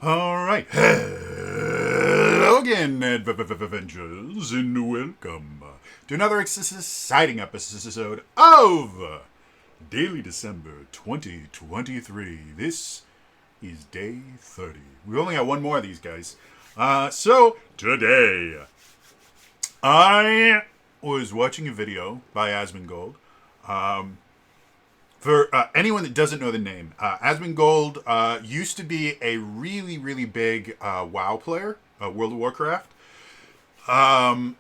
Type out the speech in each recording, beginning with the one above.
All right. Hello again, Avengers, and welcome to another exciting episode of Daily December 2023. This is day 30. We only got one more of these guys. So today, I was watching a video by Asmongold. For anyone that doesn't know the name, Asmongold used to be a really, really big WoW player, World of Warcraft, and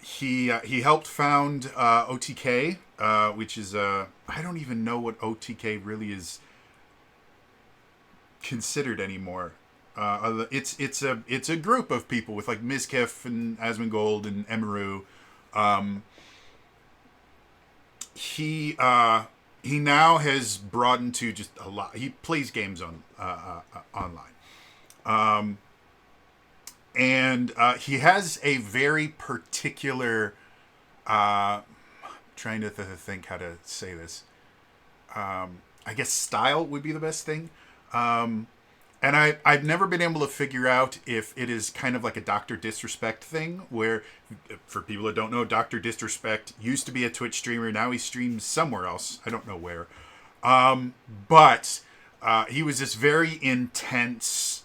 he helped found OTK, which is I don't even know what OTK really is considered anymore. It's a group of people with like Mizkif and Asmongold and Emiru. Um, he now has broadened to just a lot. He plays games on online, um, and he has a very particular. Trying to think how to say this. I guess style would be the best thing. Um, and I've never been able to figure out if it is kind of like a Dr. Disrespect thing, where, for people that don't know, Dr. Disrespect used to be a Twitch streamer. Now he streams somewhere else. I don't know where. But he was this very intense,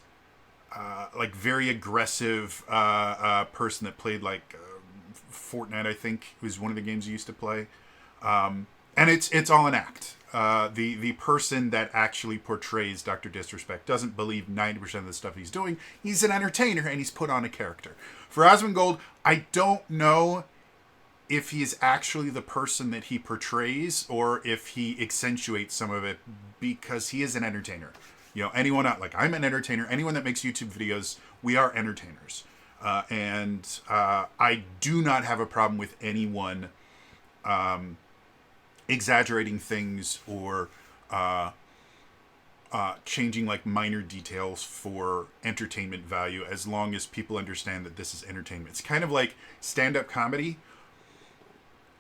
like very aggressive person that played like Fortnite, I think, was one of the games he used to play. And it's all an act. The person that actually portrays Dr. Disrespect doesn't believe 90% of the stuff he's doing. He's an entertainer and he's put on a character. For Asmongold, I don't know if he is actually the person that he portrays or if he accentuates some of it because he is an entertainer. You know, anyone out, like I'm an entertainer. Anyone that makes YouTube videos, we are entertainers. And I do not have a problem with anyone exaggerating things or changing like minor details for entertainment value as long as people understand that this is entertainment. It's kind of like stand-up comedy.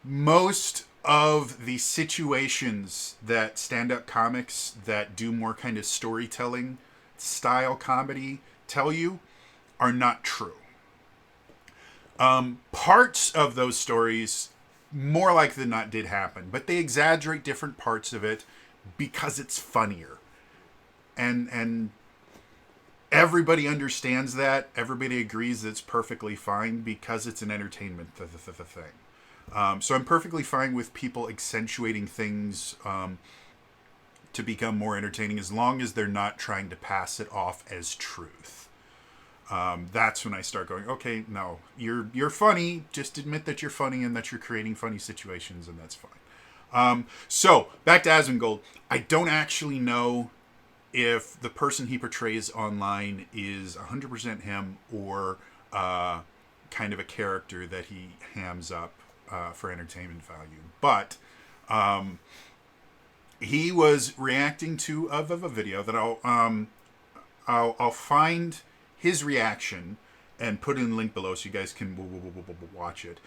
Most of the situations that stand-up comics that do more kind of storytelling style comedy tell you are not true. Parts of those stories more likely than not did happen, but they exaggerate different parts of it because it's funnier. And everybody understands that. Everybody agrees that it's perfectly fine because it's an entertainment thing. So I'm perfectly fine with people accentuating things to become more entertaining as long as they're not trying to pass it off as truth. That's when I start going, okay, no, you're funny. Just admit that you're funny and that you're creating funny situations, and that's fine. So back to Asmongold. I don't actually know if the person he portrays online is 100% him or kind of a character that he hams up for entertainment value. But he was reacting to a video that I'll find his reaction and put in the link below so you guys can watch it.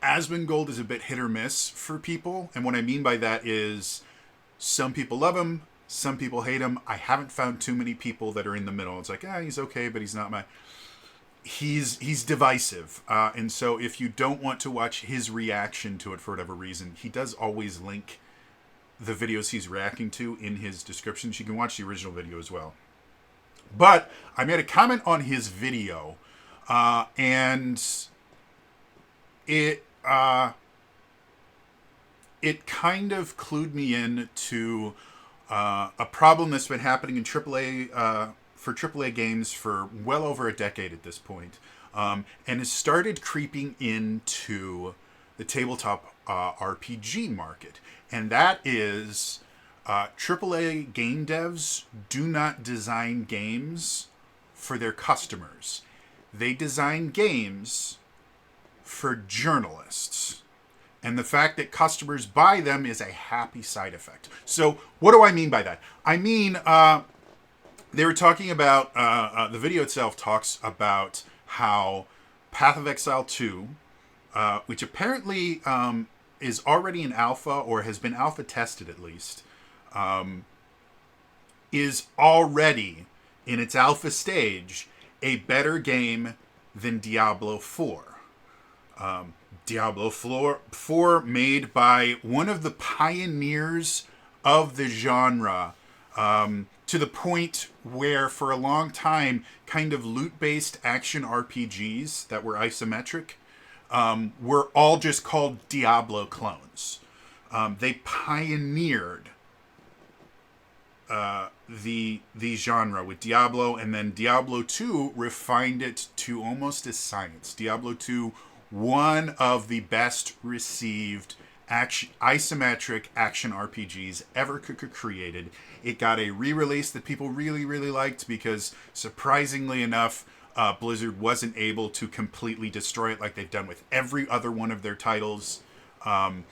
Asmongold is a bit hit or miss for people, and what I mean by that is some people love him, some people hate him. I haven't found too many people that are in the middle. It's like, he's okay, but he's not my. He's divisive, and so if you don't want to watch his reaction to it for whatever reason, he does always link the videos he's reacting to in his descriptions. You can watch the original video as well. But I made a comment on his video, and it kind of clued me in to a problem that's been happening in AAA for AAA games for well over a decade at this point, and has started creeping into the tabletop RPG market, and that is. AAA game devs do not design games for their customers. They design games for journalists. And the fact that customers buy them is a happy side effect. So what do I mean by that? I mean, they were talking about, the video itself talks about how Path of Exile 2, which apparently is already in alpha or has been alpha tested at least, is already, in its alpha stage, a better game than Diablo 4. Diablo 4 made by one of the pioneers of the genre, to the point where for a long time kind of loot-based action RPGs that were isometric were all just called Diablo clones. They pioneered the genre with Diablo, and then Diablo 2 refined it to almost a science. Diablo 2, one of the best received isometric action RPGs ever created. It got a re-release that people really, really liked because, surprisingly enough, Blizzard wasn't able to completely destroy it like they've done with every other one of their titles. And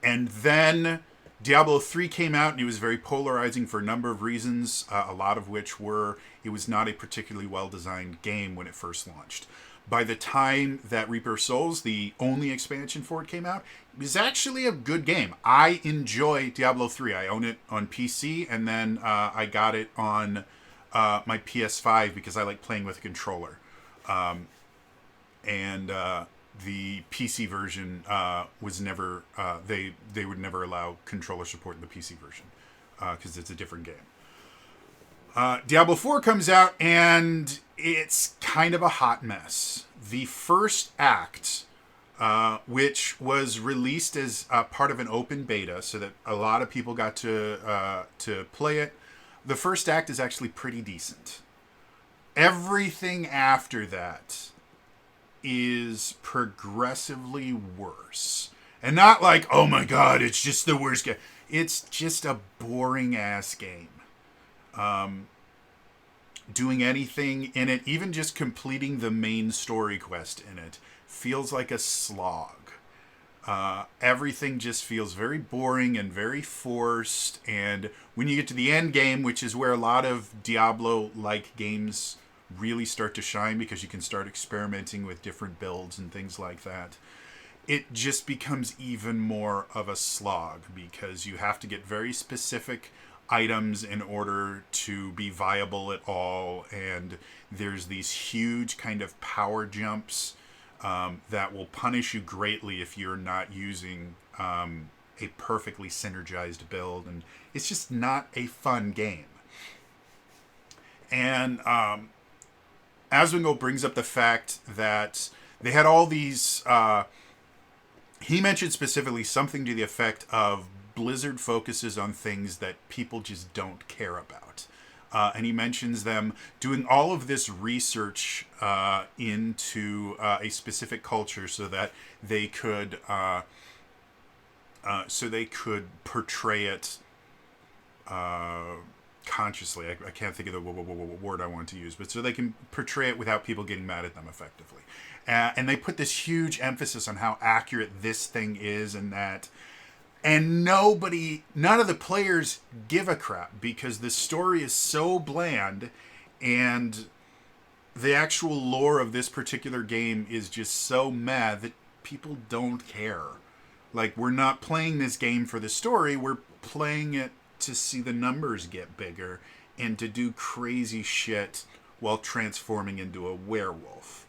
then Diablo 3 came out, and it was very polarizing for a number of reasons, a lot of which were it was not a particularly well-designed game when it first launched. By the time that Reaper Souls, the only expansion for it, came out, it was actually a good game. I enjoy Diablo 3. I own it on PC, and then I got it on my PS5 because I like playing with a controller. And the PC version was never, they would never allow controller support in the PC version because it's a different game. Diablo 4 comes out, and it's kind of a hot mess. The first act, which was released as part of an open beta so that a lot of people got to play it, the first act is actually pretty decent. Everything after that is progressively worse. And not like, oh my god, it's just the worst game. It's just a boring ass game. Doing anything in it, even just completing the main story quest in it, feels like a slog. Everything just feels very boring and very forced. And when you get to the end game, which is where a lot of Diablo-like games really start to shine because you can start experimenting with different builds and things like that, it just becomes even more of a slog because you have to get very specific items in order to be viable at all, and there's these huge kind of power jumps that will punish you greatly if you're not using a perfectly synergized build, and it's just not a fun game. And Asmongold brings up the fact that they had all these he mentioned specifically something to the effect of Blizzard focuses on things that people just don't care about. And he mentions them doing all of this research into a specific culture so that they could portray it consciously. I can't think of the word I want to use, but so they can portray it without people getting mad at them effectively. And they put this huge emphasis on how accurate this thing is, and that. And none of the players give a crap because the story is so bland, and the actual lore of this particular game is just so mad that people don't care. Like, we're not playing this game for the story, we're playing it to see the numbers get bigger and to do crazy shit while transforming into a werewolf.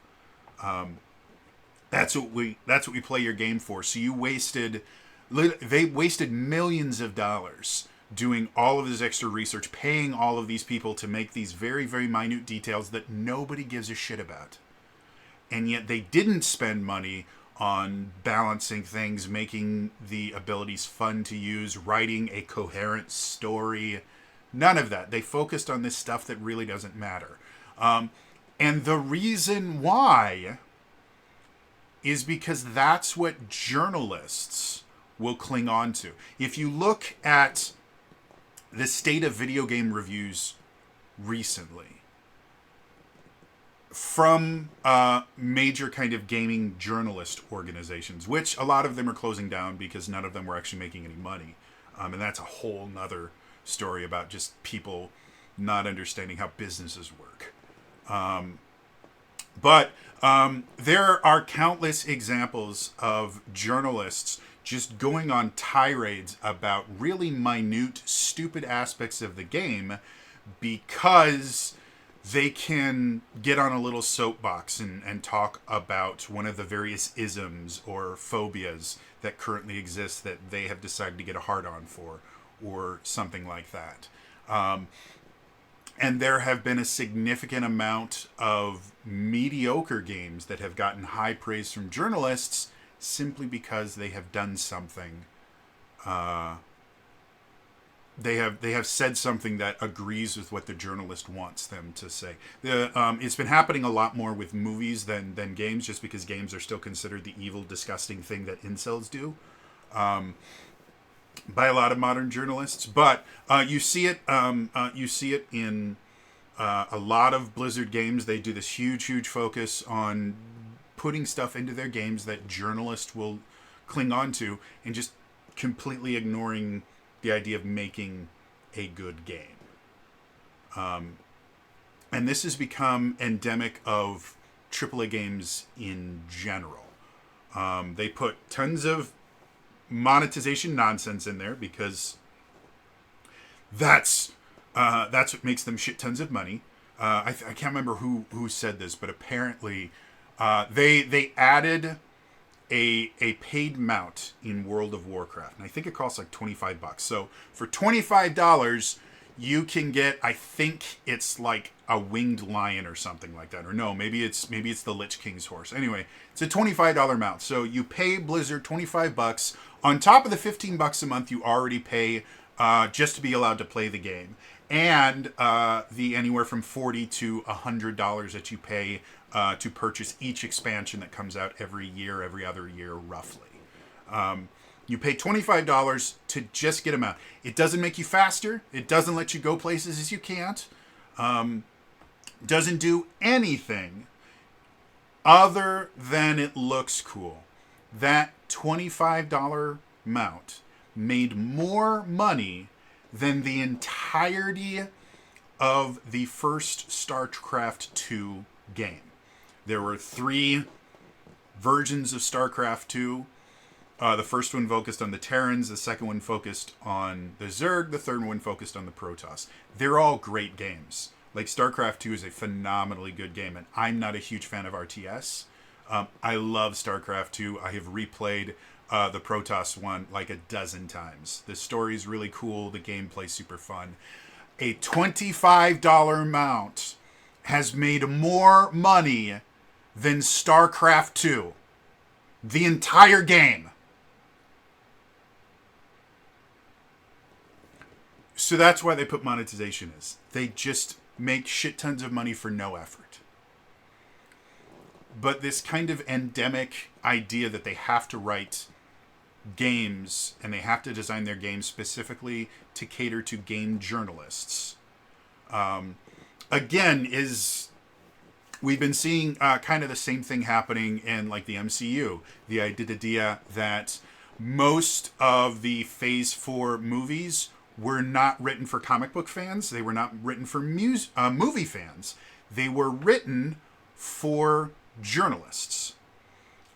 That's what we play your game for. So they wasted millions of dollars doing all of this extra research, paying all of these people to make these very, very minute details that nobody gives a shit about. And yet they didn't spend money on balancing things, making the abilities fun to use, writing a coherent story. None of that. They focused on this stuff that really doesn't matter. And the reason why is because that's what journalists will cling on to. If you look at the state of video game reviews recently from major kind of gaming journalist organizations, which a lot of them are closing down because none of them were actually making any money. And that's a whole nother story about just people not understanding how businesses work. But there are countless examples of journalists just going on tirades about really minute, stupid aspects of the game because they can get on a little soapbox and talk about one of the various isms or phobias that currently exist that they have decided to get a hard-on for, or something like that. And there have been a significant amount of mediocre games that have gotten high praise from journalists simply because they have done something. They have said something that agrees with what the journalist wants them to say. It's been happening a lot more with movies than games, just because games are still considered the evil, disgusting thing that incels do. By a lot of modern journalists, but you see it in a lot of Blizzard games. They do this huge focus on putting stuff into their games that journalists will cling on to, and just completely ignoring the idea of making a good game. And this has become endemic of AAA games in general. They put tons of monetization nonsense in there because that's what makes them shit tons of money. I can't remember who said this, but apparently they added a paid mount in World of Warcraft, and I think it costs like $25. So for $25, you can get, I think it's like a winged lion or something like that, or no, maybe it's the Lich King's horse. Anyway, it's a $25 mount. So you pay Blizzard $25 on top of the $15 a month you already pay just to be allowed to play the game, and the anywhere from $40 to $100 that you pay to purchase each expansion that comes out every year, every other year, roughly. You pay $25 to just get them out. It doesn't make you faster. It doesn't let you go places as you can't. Doesn't do anything other than it looks cool. That $25 mount made more money than the entirety of the first StarCraft 2 game. There were 3 versions of StarCraft 2. The first one focused on the Terrans, the second one focused on the Zerg, the third one focused on the Protoss. They're all great games. Like, StarCraft 2 is a phenomenally good game, and I'm not a huge fan of RTS. I love StarCraft 2. I have replayed the Protoss one like a dozen times. The story's really cool. The gameplay's super fun. A $25 mount has made more money than StarCraft 2. The entire game. So that's why they put monetization is. They just make shit tons of money for no effort. But this kind of endemic idea that they have to write games and they have to design their games specifically to cater to game journalists, again, is... We've been seeing kind of the same thing happening in like the MCU. The idea that most of the Phase 4 movies were not written for comic book fans. They were not written for movie fans. They were written for journalists.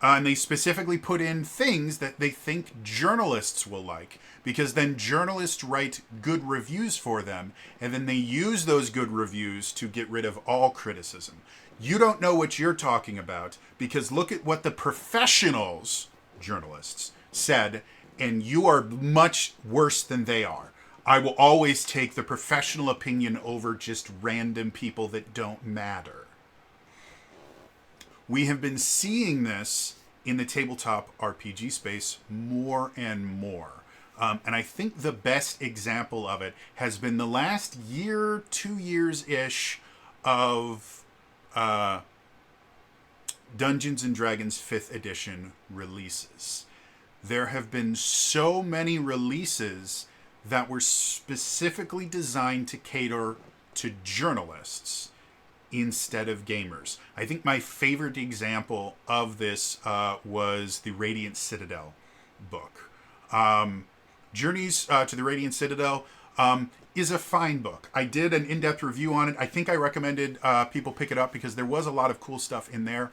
And they specifically put in things that they think journalists will like, because then journalists write good reviews for them, and then they use those good reviews to get rid of all criticism. You don't know what you're talking about, because look at what the professionals, journalists, said, and you are much worse than they are. I will always take the professional opinion over just random people that don't matter. We have been seeing this in the tabletop RPG space more and more. And I think the best example of it has been the last year, 2 years-ish of Dungeons & Dragons 5th edition releases. There have been so many releases that were specifically designed to cater to journalists instead of gamers. I think my favorite example of this was the Radiant Citadel book. Journeys to the Radiant Citadel is a fine book. I did an in-depth review on it. I think I recommended people pick it up because there was a lot of cool stuff in there.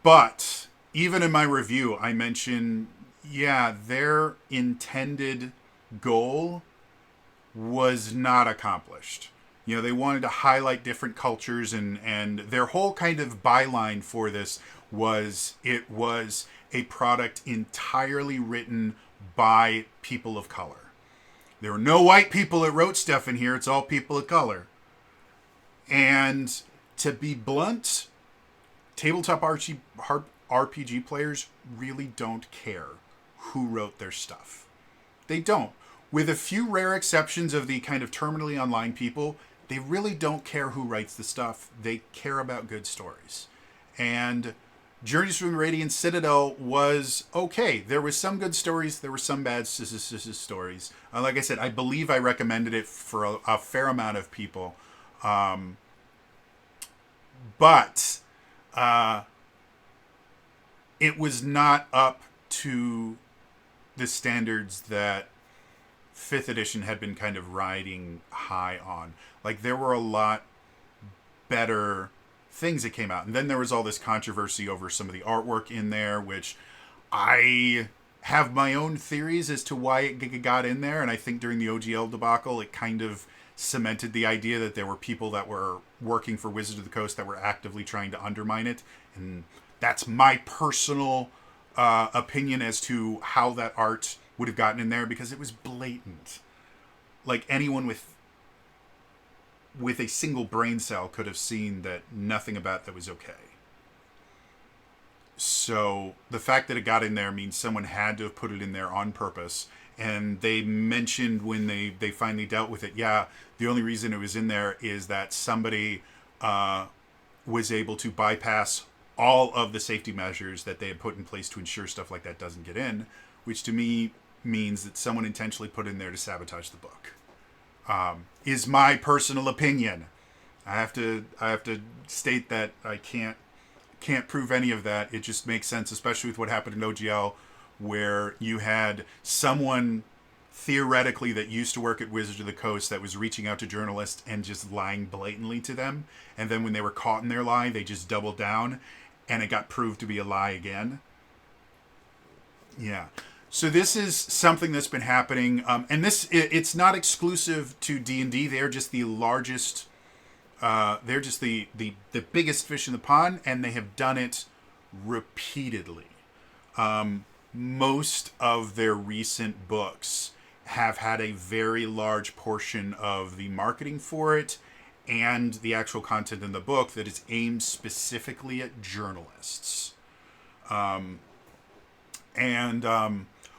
But even in my review, I mentioned, yeah, their intended goal was not accomplished. You know, they wanted to highlight different cultures, and their whole kind of byline for this was it was a product entirely written by people of color. There were no white people that wrote stuff in here. It's all people of color. And to be blunt, tabletop RPG players really don't care who wrote their stuff. They don't. With a few rare exceptions of the kind of terminally online people, they really don't care who writes the stuff. They care about good stories. And Journeys from the Radiant Citadel was okay. There was some good stories. There were some bad stories. Like I said, I believe I recommended it for a fair amount of people. But it was not up to the standards that 5th edition had been kind of riding high on. Like, there were a lot better things that came out. And then there was all this controversy over some of the artwork in there, which I have my own theories as to why it got in there. And I think during the OGL debacle, it kind of cemented the idea that there were people that were working for Wizards of the Coast that were actively trying to undermine it. And that's my personal opinion as to how that art would have gotten in there, because it was blatant. Like, anyone with a single brain cell could have seen that nothing about that was okay. So the fact that it got in there means someone had to have put it in there on purpose. And they mentioned when they finally dealt with it, yeah, the only reason it was in there is that somebody was able to bypass all of the safety measures that they had put in place to ensure stuff like that doesn't get in, which to me means that someone intentionally put in there to sabotage the book. Is my personal opinion. I have to state that I can't prove any of that. It just makes sense, especially with what happened in OGL, where you had someone theoretically that used to work at Wizards of the Coast that was reaching out to journalists and just lying blatantly to them. And then when they were caught in their lie, they just doubled down, and it got proved to be a lie again. Yeah. So this is something that's been happening, and it's not exclusive to D&D. They're just the largest, they're just the biggest fish in the pond, and they have done it repeatedly. Most of their recent books have had a very large portion of the marketing for it and the actual content in the book that is aimed specifically at journalists.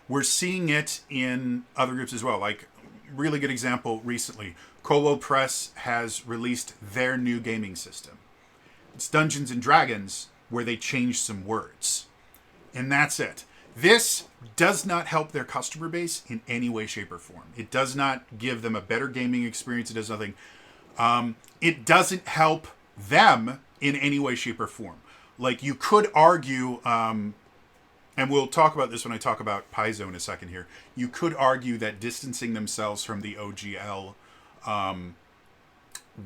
We're seeing it in other groups as well. Like, really good example recently, Kobold Press has released their new gaming system. It's Dungeons and Dragons, where they changed some words. And that's it. This does not help their customer base in any way, shape, or form. It does not give them a better gaming experience. It does nothing. It doesn't help them in any way, shape, or form. Like, you could argue, and we'll talk about this when I talk about Paizo in a second here. You could argue that distancing themselves from the OGL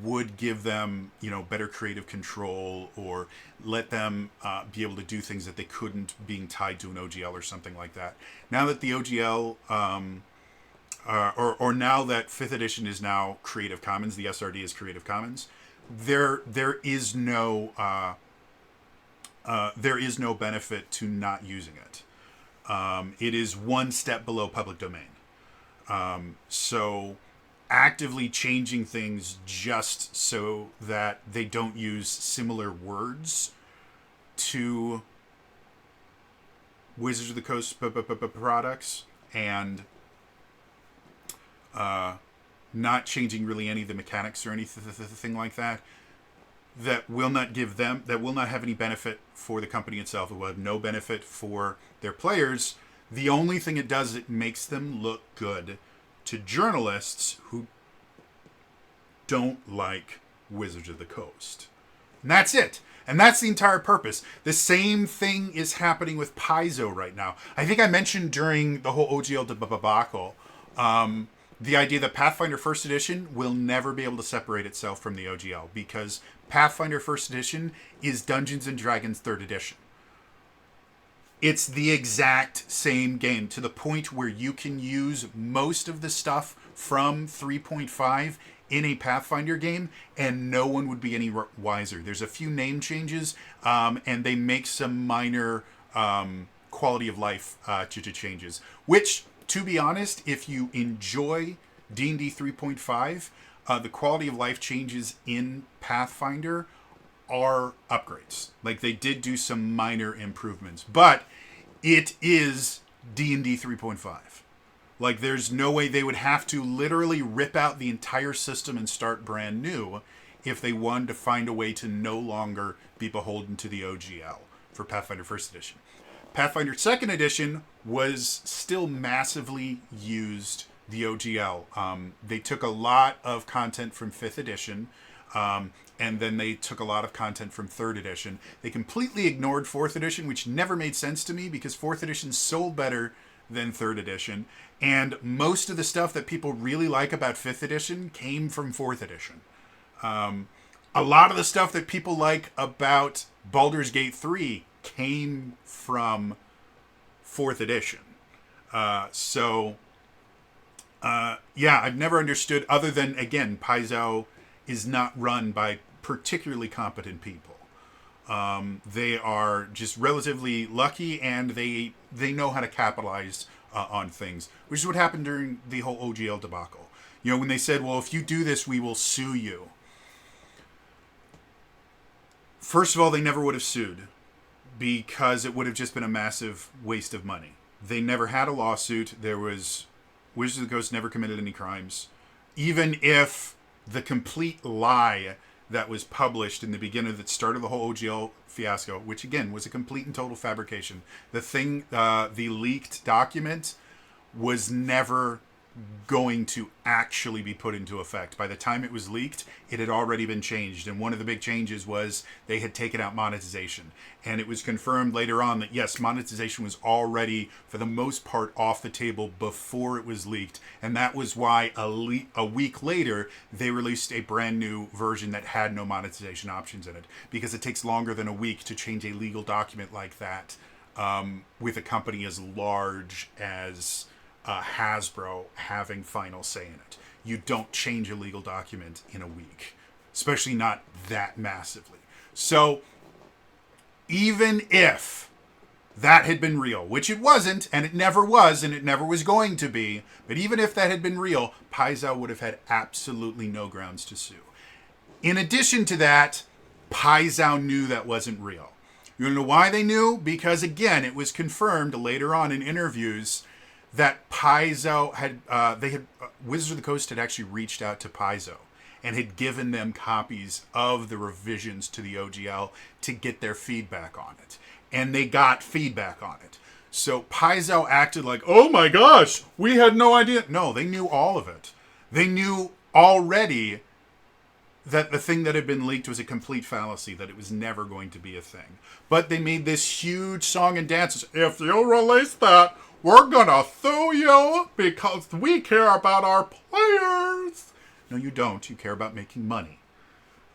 would give them, better creative control, or let them be able to do things that they couldn't being tied to an OGL or something like that. Now that the OGL, or now that 5th edition is now Creative Commons, the SRD is Creative Commons, there is no benefit to not using it. It is one step below public domain. So actively changing things just so that they don't use similar words to Wizards of the Coast products, and not changing really any of the mechanics or anything like that, that will not have any benefit for the company itself. It will have no benefit for their players. The only thing it does, it makes them look good to journalists who don't like Wizards of the Coast. And that's it. And that's the entire purpose. The same thing is happening with Paizo right now. I think I mentioned during the whole OGL debacle, the idea that Pathfinder First Edition will never be able to separate itself from the OGL, because Pathfinder First Edition is Dungeons and Dragons Third Edition. It's the exact same game to the point where you can use most of the stuff from 3.5 in a Pathfinder game, and no one would be any wiser. There's a few name changes, and they make some minor quality of life changes. Which, to be honest, if you enjoy D&D 3.5, the quality of life changes in Pathfinder are upgrades. Like, they did do some minor improvements, but it is D&D 3.5. Like, there's no way they would have to literally rip out the entire system and start brand new if they wanted to find a way to no longer be beholden to the OGL for Pathfinder 1st Edition. Pathfinder 2nd Edition was still massively used the OGL. They took a lot of content from 5th Edition, and then they took a lot of content from 3rd Edition. They completely ignored 4th Edition, which never made sense to me because 4th Edition sold better than 3rd Edition, and most of the stuff that people really like about 5th Edition came from 4th Edition. A lot of the stuff that people like about Baldur's Gate 3 came from 4th Edition. Yeah, I've never understood, other than, again, Paizo is not run by particularly competent people. They are just relatively lucky, and they know how to capitalize on things, which is what happened during the whole OGL debacle. You know, when they said, well, if you do this, we will sue you. First of all, they never would have sued because it would have just been a massive waste of money. They never had a lawsuit. Wizards of the Coast never committed any crimes. Even if the complete lie that was published in the beginning that started the whole OGL fiasco, which again was a complete and total fabrication. The leaked document was never going to actually be put into effect. By the time it was leaked, it had already been changed. And one of the big changes was they had taken out monetization. And it was confirmed later on that, yes, monetization was already, for the most part, off the table before it was leaked. And that was why a week later, they released a brand new version that had no monetization options in it. Because it takes longer than a week to change a legal document like that with a company as large as Hasbro having final say in it. You don't change a legal document in a week, especially not that massively. So even if that had been real, which it wasn't, and it never was, and it never was going to be, but even if that had been real, Paizo would have had absolutely no grounds to sue. In addition to that, Paizo knew that wasn't real. You know why they knew? Because, again, it was confirmed later on in interviews that Paizo had, Wizards of the Coast had actually reached out to Paizo and had given them copies of the revisions to the OGL to get their feedback on it. And they got feedback on it. So Paizo acted like, oh my gosh, we had no idea. No, they knew all of it. They knew already that the thing that had been leaked was a complete fallacy, that it was never going to be a thing. But they made this huge song and dance. If you release that, we're gonna sue you because we care about our players. No, you don't. You care about making money.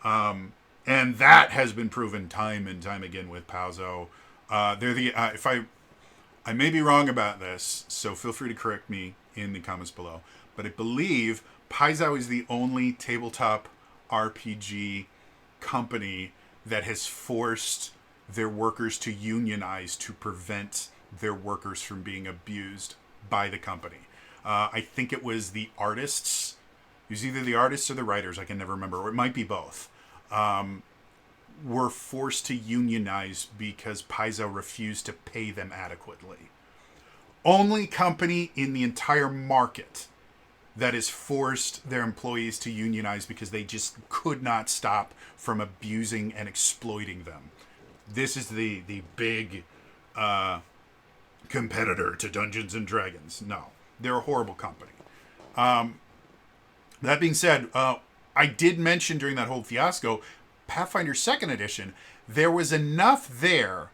And that has been proven time and time again with Paizo. They're the if I may be wrong about this, so feel free to correct me in the comments below. But I believe Paizo is the only tabletop RPG company that has forced their workers to unionize to prevent their workers from being abused by the company. I think it was the artists. It was either the artists or the writers. I can never remember. Or it might be both. Were forced to unionize because Paizo refused to pay them adequately. Only company in the entire market that has forced their employees to unionize because they just could not stop from abusing and exploiting them. This is the big competitor to Dungeons and Dragons. No, they're a horrible company. That being said, I did mention during that whole fiasco, Pathfinder 2nd Edition, there was enough there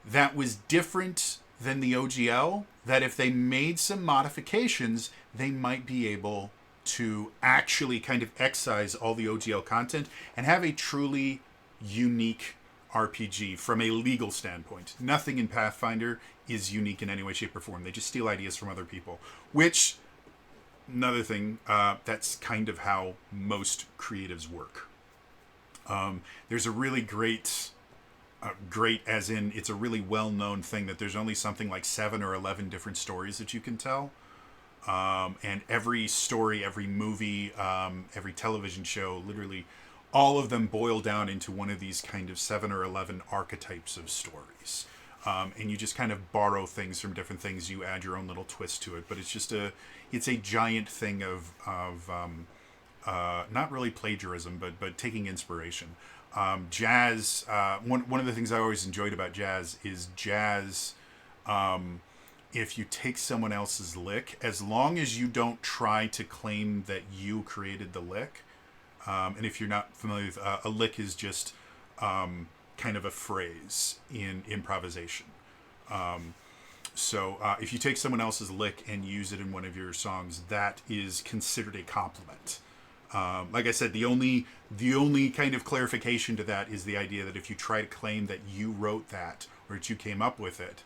that was different than the OGL that if they made some modifications, they might be able to actually kind of excise all the OGL content and have a truly unique RPG from a legal standpoint. Nothing in Pathfinder is unique in any way, shape, or form. They just steal ideas from other people, which, another thing, that's kind of how most creatives work. There's a really great as in it's a really well-known thing that there's only something like 7 or 11 different stories that you can tell. And every story, every movie, every television show, literally all of them boil down into one of these kind of 7 or 11 archetypes of stories. And you just kind of borrow things from different things. You add your own little twist to it, but it's a giant thing of not really plagiarism, but taking inspiration. Jazz, one of the things I always enjoyed about jazz is jazz, if you take someone else's lick, as long as you don't try to claim that you created the lick, and if you're not familiar with, a lick is just kind of a phrase in improvisation. So if you take someone else's lick and use it in one of your songs, that is considered a compliment. Like I said, the only kind of clarification to that is the idea that if you try to claim that you wrote that or that you came up with it,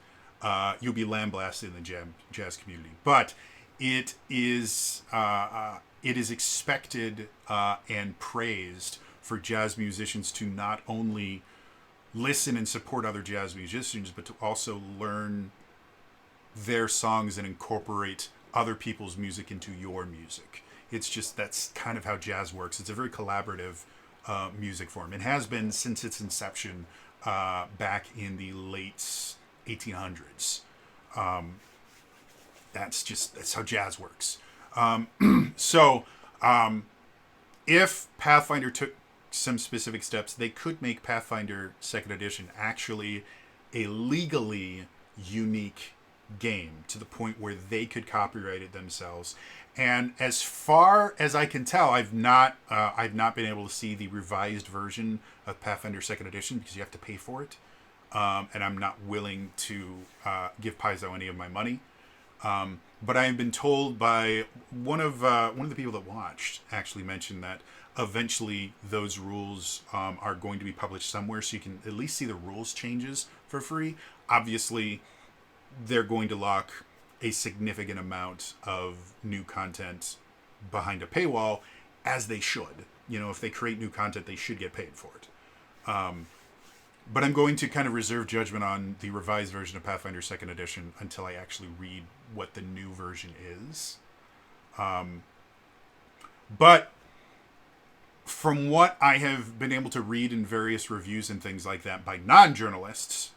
you'll be lambasted in the jazz community. But it is expected and praised for jazz musicians to not only listen and support other jazz musicians, but to also learn their songs and incorporate other people's music into your music. It's just, that's kind of how jazz works. It's a very collaborative music form. It has been since its inception back in the late 1800s. That's how jazz works. So if Pathfinder took some specific steps, they could make Pathfinder 2nd Edition actually a legally unique game to the point where they could copyright it themselves. And as far as I can tell, I've not been able to see the revised version of Pathfinder 2nd Edition because you have to pay for it, and I'm not willing to give Paizo any of my money. But I have been told by one of the people that watched actually mentioned that eventually those rules are going to be published somewhere, so you can at least see the rules changes for free. Obviously, they're going to lock a significant amount of new content behind a paywall, as they should. You know, if they create new content, they should get paid for it. But I'm going to kind of reserve judgment on the revised version of Pathfinder 2nd Edition until I actually read what the new version is. But from what I have been able to read in various reviews and things like that by non-journalists,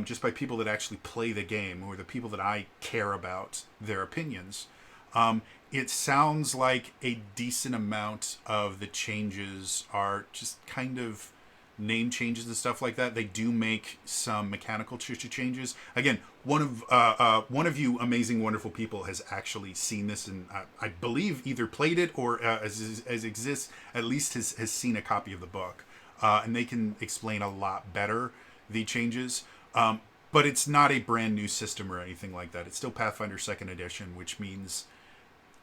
just by people that actually play the game, or the people that I care about their opinions, it sounds like a decent amount of the changes are just kind of name changes and stuff like that. They do make some mechanical changes. Again, one of you amazing, wonderful people has actually seen this, and I believe either played it or as exists, at least has seen a copy of the book, and they can explain a lot better the changes. But it's not a brand new system or anything like that. It's still Pathfinder 2nd Edition, which means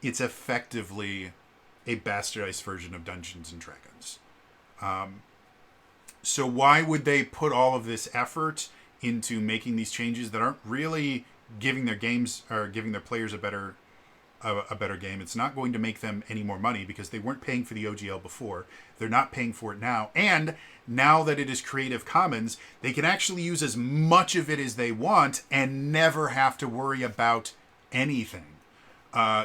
it's effectively a bastardized version of Dungeons and Dragons. So why would they put all of this effort into making these changes that aren't really giving their games or giving their players a better game? It's not going to make them any more money because they weren't paying for the OGL before. They're not paying for it now. And now that it is Creative Commons, they can actually use as much of it as they want and never have to worry about anything.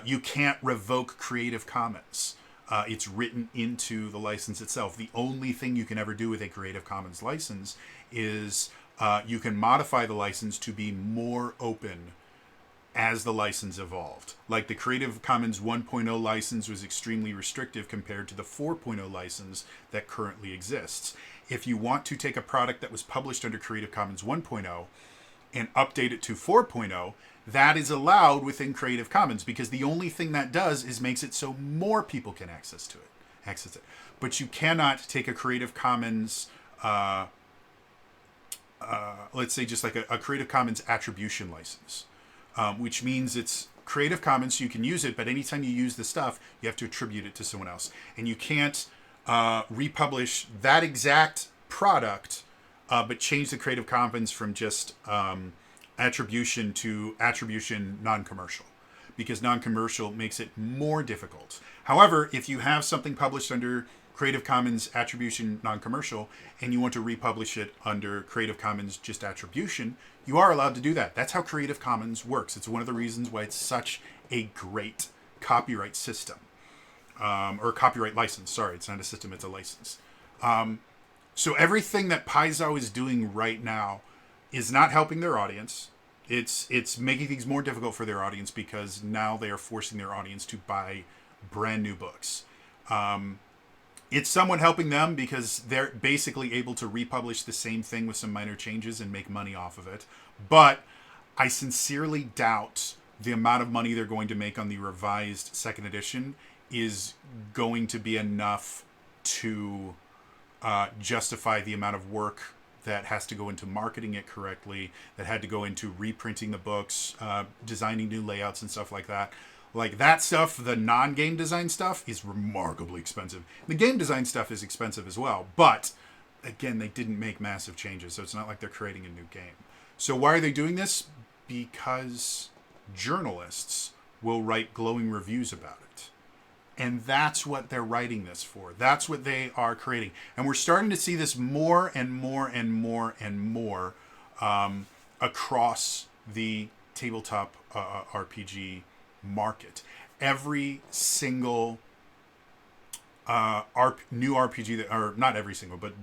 You can't revoke Creative Commons. It's written into the license itself. The only thing you can ever do with a Creative Commons license is you can modify the license to be more open as the license evolved. Like the Creative Commons 1.0 license was extremely restrictive compared to the 4.0 license that currently exists. If you want to take a product that was published under Creative Commons 1.0 and update it to 4.0, that is allowed within Creative Commons, because the only thing that does is makes it so more people can access it. But you cannot take a Creative Commons, let's say just like a Creative Commons attribution license, which means it's Creative Commons, so you can use it, but anytime you use the stuff, you have to attribute it to someone else. And you can't republish that exact product but changed the Creative Commons from just attribution to attribution non-commercial, because non-commercial makes it more difficult. However, if you have something published under Creative Commons Attribution Non-Commercial and you want to republish it under Creative Commons Just Attribution, you are allowed to do that. That's how Creative Commons works. It's one of the reasons why it's such a great copyright system. Or copyright license. Sorry, it's not a system, it's a license. So everything that Paizo is doing right now is not helping their audience. It's making things more difficult for their audience, because now they are forcing their audience to buy brand new books. It's somewhat helping them because they're basically able to republish the same thing with some minor changes and make money off of it. But I sincerely doubt the amount of money they're going to make on the revised second edition is going to be enough to justify the amount of work that has to go into marketing it correctly, that had to go into reprinting the books, designing new layouts and stuff like that. Like that stuff, the non-game design stuff, is remarkably expensive. The game design stuff is expensive as well, but again, they didn't make massive changes, so it's not like they're creating a new game. So why are they doing this? Because journalists will write glowing reviews about it. And that's what they're writing this for. That's what they are creating. And we're starting to see this more and more and more and more across the tabletop RPG market. Every single new RPG that, or not every single, but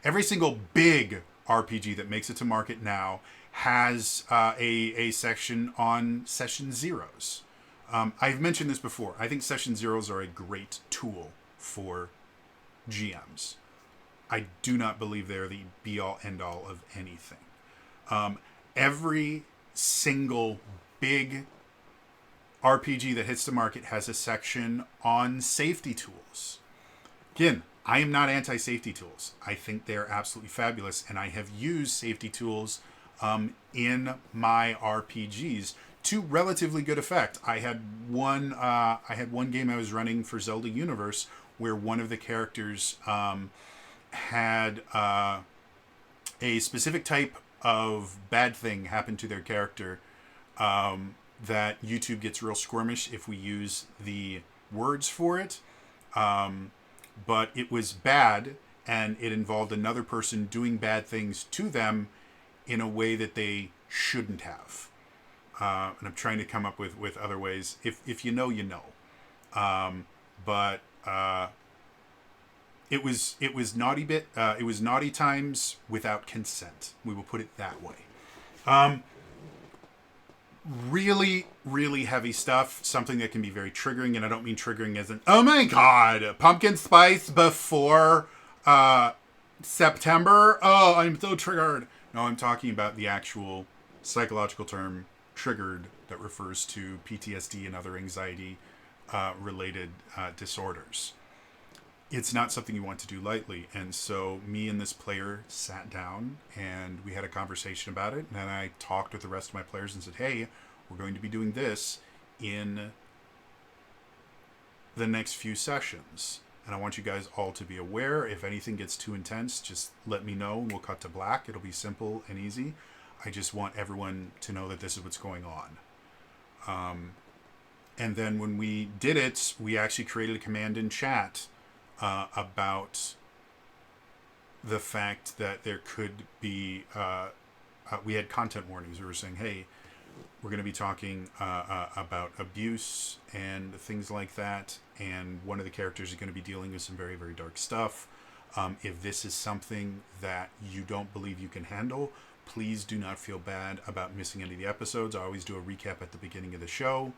every single big RPG that makes it to market now has a section on session zeros. I've mentioned this before. I think session zeros are a great tool for GMs. I do not believe they're the be-all, end-all of anything. Every single big RPG that hits the market has a section on safety tools. Again, I am not anti-safety tools. I think they're absolutely fabulous, and I have used safety tools in my RPGs to relatively good effect. I had one game I was running for Zelda Universe where one of the characters had a specific type of bad thing happen to their character that YouTube gets real squirmish if we use the words for it. But it was bad, and it involved another person doing bad things to them in a way that they shouldn't have. And I'm trying to come up with other ways. If you know, you know. But it was naughty bit. It was naughty times without consent. We will put it that way. Really, really heavy stuff. Something that can be very triggering, and I don't mean triggering as in, oh my god, pumpkin spice before September. Oh, I'm so triggered. No, I'm talking about the actual psychological term triggered that refers to PTSD and other anxiety related disorders. It's not something you want to do lightly. And so me and this player sat down and we had a conversation about it. And I talked with the rest of my players and said, hey, we're going to be doing this in the next few sessions. And I want you guys all to be aware. If anything gets too intense, just let me know and we'll cut to black. It'll be simple and easy. I just want everyone to know that this is what's going on. And then when we did it, we actually created a command in chat about the fact that there could be, we had content warnings. We were saying, hey, we're going to be talking about abuse and things like that. And one of the characters is going to be dealing with some very, very dark stuff. If this is something that you don't believe you can handle, please do not feel bad about missing any of the episodes. I always do a recap at the beginning of the show.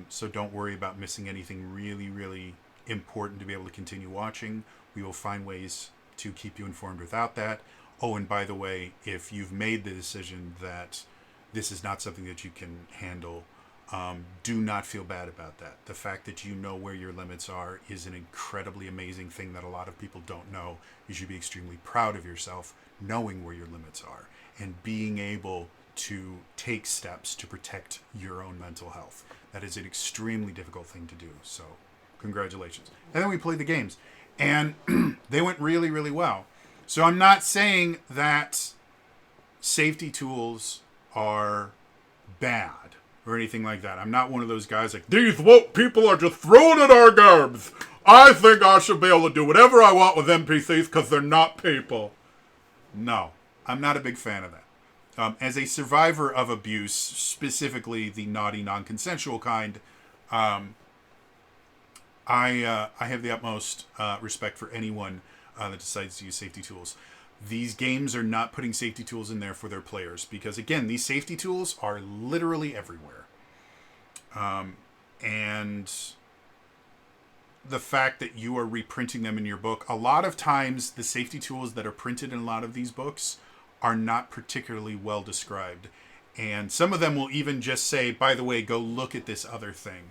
So don't worry about missing anything really, really important to be able to continue watching. We will find ways to keep you informed without that. Oh, and by the way, if you've made the decision that this is not something that you can handle, do not feel bad about that. The fact that you know where your limits are is an incredibly amazing thing that a lot of people don't know. You should be extremely proud of yourself knowing where your limits are and being able to take steps to protect your own mental health. That is an extremely difficult thing to do. So congratulations. And then we played the games and they went really, really well. So I'm not saying that safety tools are bad or anything like that. I'm not one of those guys like, these woke people are just throwing at our garbs. I think I should be able to do whatever I want with NPCs because they're not people. No, I'm not a big fan of that. As a survivor of abuse, specifically the naughty, non-consensual kind, I have the utmost respect for anyone that decides to use safety tools. These games are not putting safety tools in there for their players because, again, these safety tools are literally everywhere. And the fact that you are reprinting them in your book, a lot of times the safety tools that are printed in a lot of these books are not particularly well described. And some of them will even just say, by the way, go look at this other thing.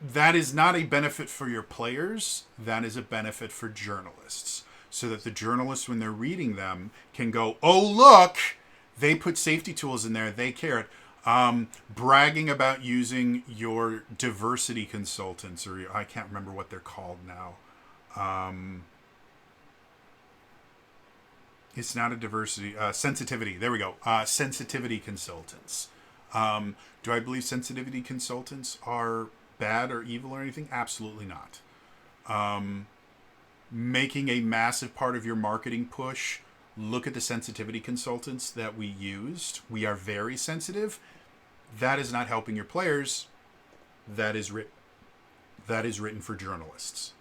That is not a benefit for your players. That is a benefit for journalists. So that the journalists, when they're reading them, can go, oh, look, they put safety tools in there. They care. Bragging about using your diversity consultants, or I can't remember what they're called now. It's not a diversity, sensitivity. There we go. Sensitivity consultants. Do I believe sensitivity consultants are bad or evil or anything? Absolutely not. Making a massive part of your marketing push, look at the sensitivity consultants that we used. We are very sensitive. That is not helping your players. That is written for journalists.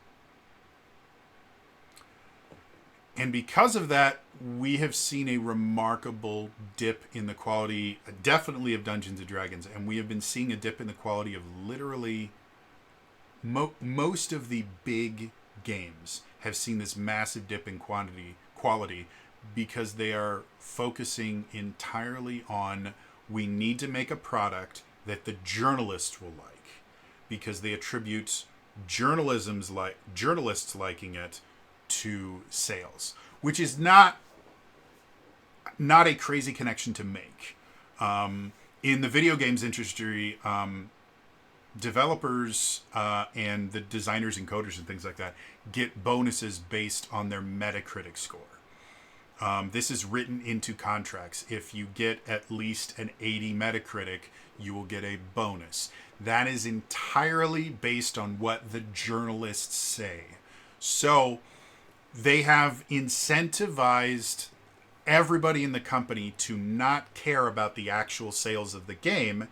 And because of that, we have seen a remarkable dip in the quality, definitely of Dungeons & Dragons. And we have been seeing a dip in the quality of literally most of the big games have seen this massive dip in quality because they are focusing entirely on, we need to make a product that the journalists will like, because they attribute journalists liking it to sales, which is not a crazy connection to make. In the video games industry, developers and the designers and coders and things like that get bonuses based on their Metacritic score. This is written into contracts. If you get at least an 80 Metacritic, you will get a bonus. That is entirely based on what the journalists say. So they have incentivized everybody in the company to not care about the actual sales of the game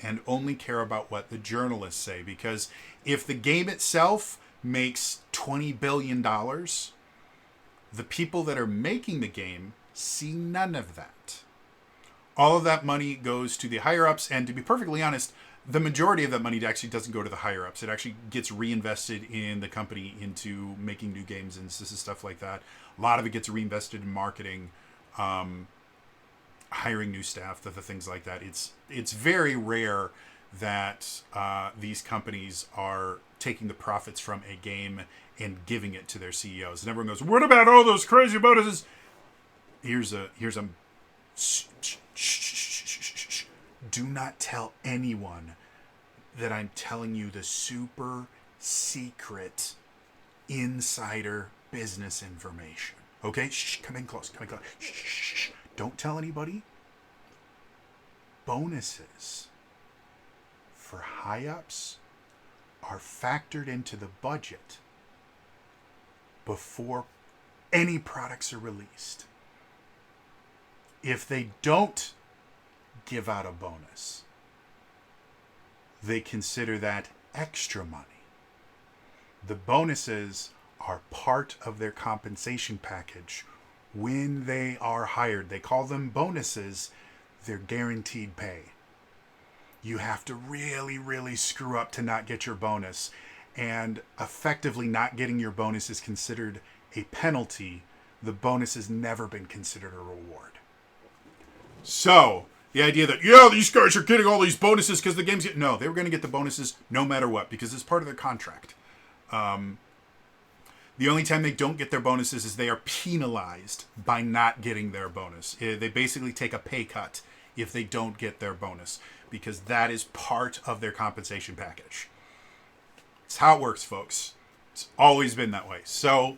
and only care about what the journalists say. Because if the game itself makes $20 billion, the people that are making the game see none of that. All of that money goes to the higher-ups, and to be perfectly honest, the majority of that money actually doesn't go to the higher-ups. It actually gets reinvested in the company into making new games and stuff like that. A lot of it gets reinvested in marketing, hiring new staff, the things like that. It's very rare that these companies are taking the profits from a game and giving it to their CEOs. And everyone goes, what about all those crazy bonuses? Here's a do not tell anyone that I'm telling you the super secret insider business information. Okay? Shh, come in close. Shh. Don't tell anybody. Bonuses for high-ups are factored into the budget before any products are released. If they don't give out a bonus, they consider that extra money. The bonuses are part of their compensation package when they are hired. They call them bonuses. They're guaranteed pay. You have to really, really screw up to not get your bonus. And effectively not getting your bonus is considered a penalty. The bonus has never been considered a reward. So, the idea that, these guys are getting all these bonuses because the game's getting... No, they were going to get the bonuses no matter what, because it's part of their contract. The only time they don't get their bonuses is they are penalized by not getting their bonus. They basically take a pay cut if they don't get their bonus, because that is part of their compensation package. It's how it works, folks. It's always been that way. So,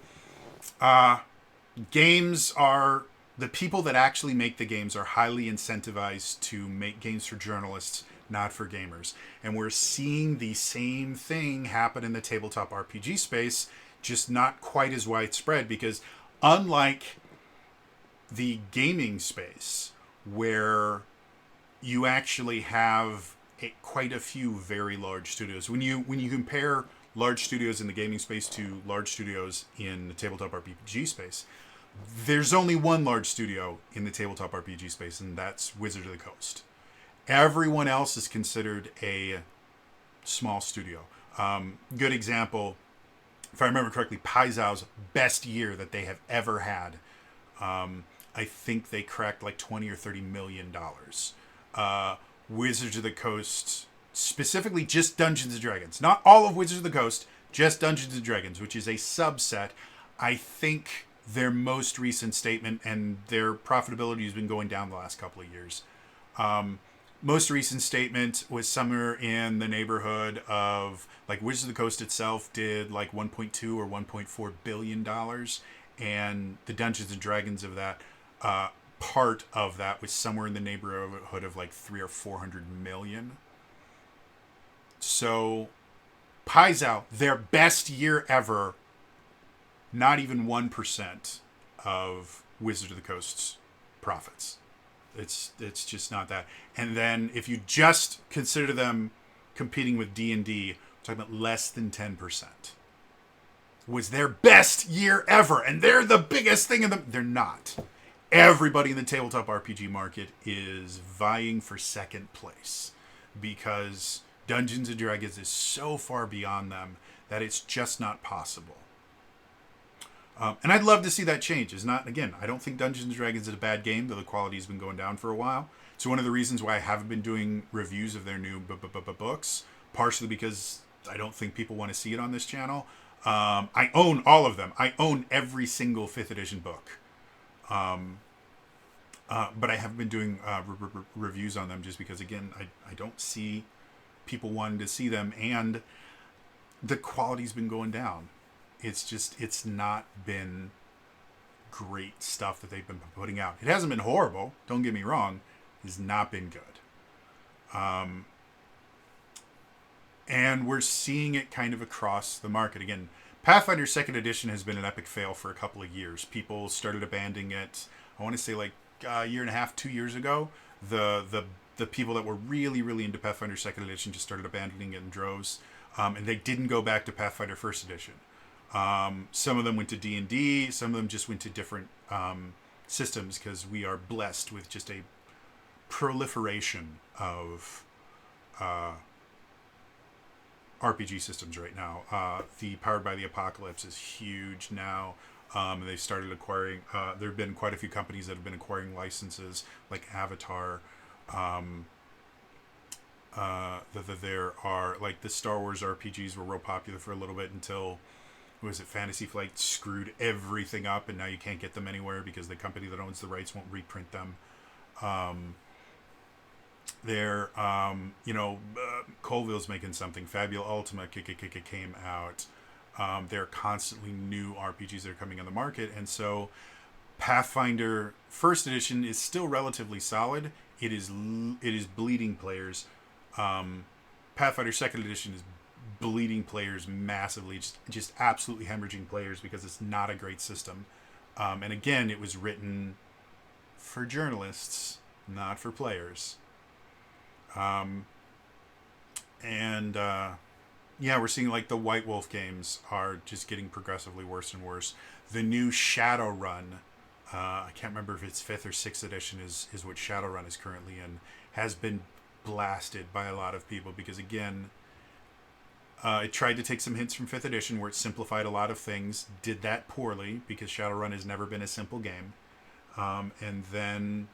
Games are the people that actually make the games are highly incentivized to make games for journalists, not for gamers. And we're seeing the same thing happen in the tabletop RPG space, just not quite as widespread because unlike the gaming space where you actually have quite a few very large studios. When you compare large studios in the gaming space to large studios in the tabletop RPG space, there's only one large studio in the tabletop RPG space, and that's Wizard of the Coast. Everyone else is considered a small studio. Good example, if I remember correctly, Paizo's best year that they have ever had. I think they cracked like $20 or $30 million. Wizards of the Coast, specifically just Dungeons and Dragons, not all of Wizards of the Coast, just Dungeons and Dragons, which is a subset. I think their most recent statement, and their profitability has been going down the last couple of years. Most recent statement was somewhere in the neighborhood of like Wizards of the Coast itself did like 1.2 or 1.4 billion dollars, and the Dungeons and Dragons of that part of that was somewhere in the neighborhood of like 300 or 400 million. So Paizo, their best year ever, not even 1% of Wizard of the Coast's profits. It's just not that. And then if you just consider them competing with D&D, we're talking about less than 10%. Was their best year ever, and they're the biggest thing in them. They're not. Everybody in the tabletop RPG market is vying for second place because Dungeons and Dragons is so far beyond them that it's just not possible. And I'd love to see that change. Is not again. I don't think Dungeons and Dragons is a bad game, though the quality's been going down for a while. So one of the reasons why I haven't been doing reviews of their new books, partially because I don't think people want to see it on this channel. I own all of them. I own every single 5th edition book. But I haven't been doing reviews on them just because, again, I don't see people wanting to see them, and the quality's been going down. It's not been great stuff that they've been putting out. It hasn't been horrible, don't get me wrong. It's not been good. And we're seeing it kind of across the market. Again, Pathfinder 2nd Edition has been an epic fail for a couple of years. People started abandoning it, I want to say like a year and a half, 2 years ago. The people that were really, really into Pathfinder 2nd Edition just started abandoning it in droves. And they didn't go back to Pathfinder 1st Edition. Some of them went to D&D. Some of them just went to different systems because we are blessed with just a proliferation of RPG systems right now. The Powered by the Apocalypse is huge now. They've started acquiring. There have been quite a few companies that have been acquiring licenses, like Avatar. There are like the Star Wars RPGs were real popular for a little bit until. Was it Fantasy Flight screwed everything up, and now you can't get them anywhere because the company that owns the rights won't reprint them. Colville's making something. Fabula Ultima came out. There are constantly new RPGs that are coming on the market, and so Pathfinder First Edition is still relatively solid. It is bleeding players. Pathfinder Second Edition is bleeding players massively, just absolutely hemorrhaging players because it's not a great system. And again, it was written for journalists, not for players. We're seeing like the White Wolf games are just getting progressively worse and worse. The new Shadowrun, I can't remember if it's 5th or 6th edition is what Shadowrun is currently in, has been blasted by a lot of people because, again, it tried to take some hints from 5th edition where it simplified a lot of things, did that poorly because Shadowrun has never been a simple game. And then,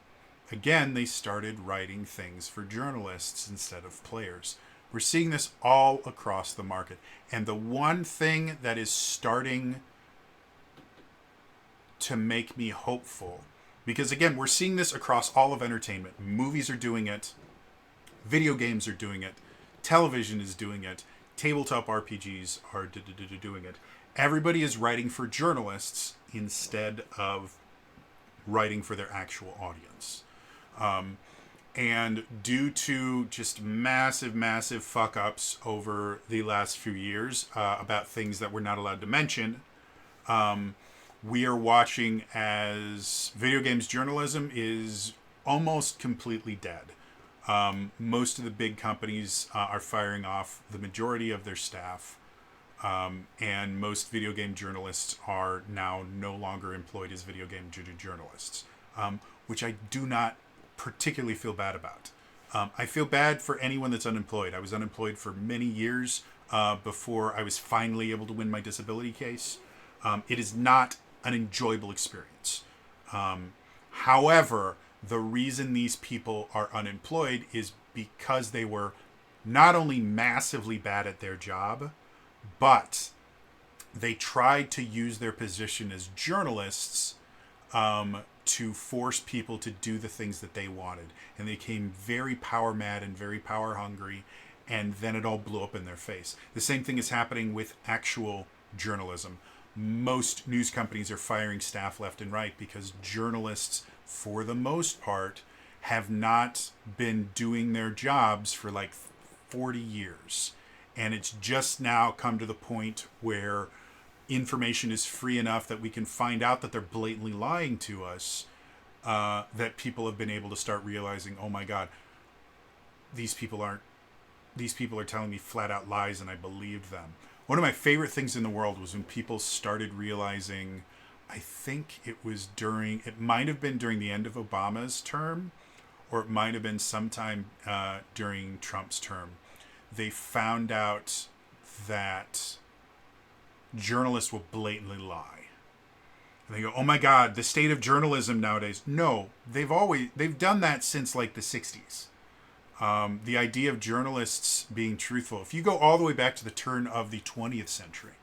again, they started writing things for journalists instead of players. We're seeing this all across the market. And the one thing that is starting to make me hopeful, because, again, we're seeing this across all of entertainment. Movies are doing it. Video games are doing it. Television is doing it. tabletop RPGs are doing it. Everybody is writing for journalists instead of writing for their actual audience. And due to just massive fuck ups over the last few years about things that we're not allowed to mention, we are watching as video games journalism is almost completely dead. Most of the big companies are firing off the majority of their staff. And most video game journalists are now no longer employed as video game journalists, which I do not particularly feel bad about. I feel bad for anyone that's unemployed. I was unemployed for many years before I was finally able to win my disability case. It is not an enjoyable experience. However, the reason these people are unemployed is because they were not only massively bad at their job, but they tried to use their position as journalists to force people to do the things that they wanted. And they became very power mad and very power hungry, and then it all blew up in their face. The same thing is happening with actual journalism. Most news companies are firing staff left and right because journalists, for the most part, have not been doing their jobs for like 40 years. And it's just now come to the point where information is free enough that we can find out that they're blatantly lying to us, that people have been able to start realizing, oh my God, these people are telling me flat out lies and I believed them. One of my favorite things in the world was when people started realizing, I think it might have been during the end of Obama's term, or it might have been sometime during Trump's term. They found out that journalists will blatantly lie. And they go, oh my God, the state of journalism nowadays. No, they've done that since like the 60s. The idea of journalists being truthful. If you go all the way back to the turn of the 20th century,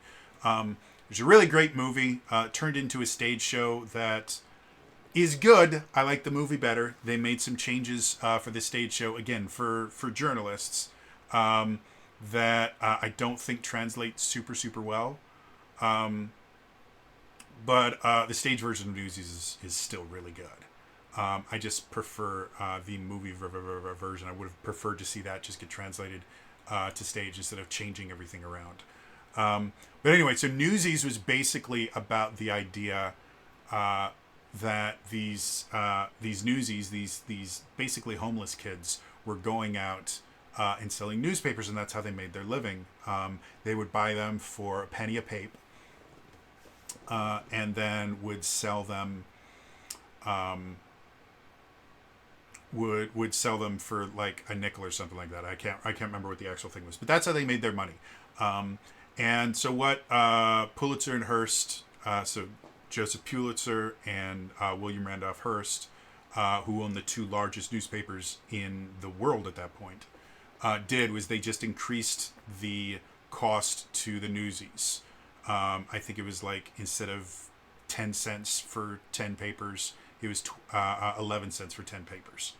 there's a really great movie turned into a stage show that is good. I like the movie better. They made some changes for the stage show, again, for journalists that I don't think translate super well. But the stage version of Newsies is still really good. I just prefer the movie version. I would have preferred to see that just get translated to stage instead of changing everything around. But anyway, so Newsies was basically about the idea that these newsies, these basically homeless kids, were going out and selling newspapers, and that's how they made their living. They would buy them for a penny a pape, and then would sell them. Would sell them for like a nickel or something like that. I can't remember what the actual thing was, but that's how they made their money. And so what Pulitzer and Hearst, so Joseph Pulitzer and William Randolph Hearst, who owned the two largest newspapers in the world at that point, did was they just increased the cost to the newsies. I think it was like, instead of 10 cents for 10 papers, it was 11 cents for 10 papers.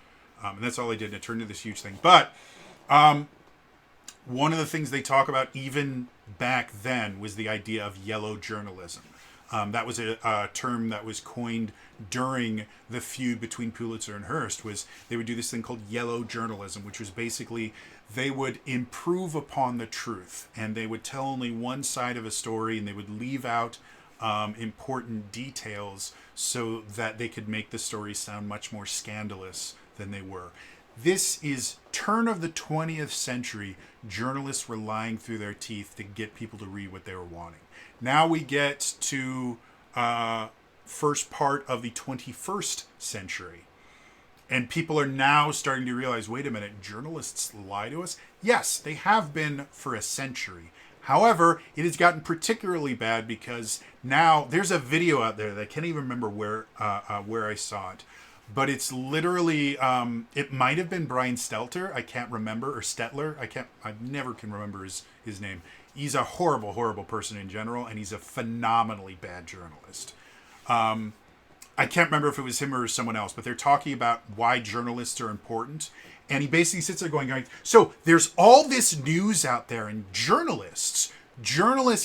And that's all they did. And it turned into this huge thing. But one of the things they talk about even back then was the idea of yellow journalism. That was a term that was coined during the feud between Pulitzer and Hearst. Was they would do this thing called yellow journalism, which was basically they would improve upon the truth, and they would tell only one side of a story, and they would leave out important details so that they could make the story sound much more scandalous than they were. This is turn of the 20th century. Journalists were lying through their teeth to get people to read what they were wanting. Now we get to first part of the 21st century. And people are now starting to realize, wait a minute, journalists lie to us? Yes, they have been for a century. However, it has gotten particularly bad because now there's a video out there that I can't even remember where I saw it. But it's literally, it might have been Brian Stelter. I can't remember, or Stetler. I never can remember his name. He's a horrible person in general, and he's a phenomenally bad journalist. I can't remember if it was him or someone else, but they're talking about why journalists are important. And he basically sits there going, so there's all this news out there, and journalists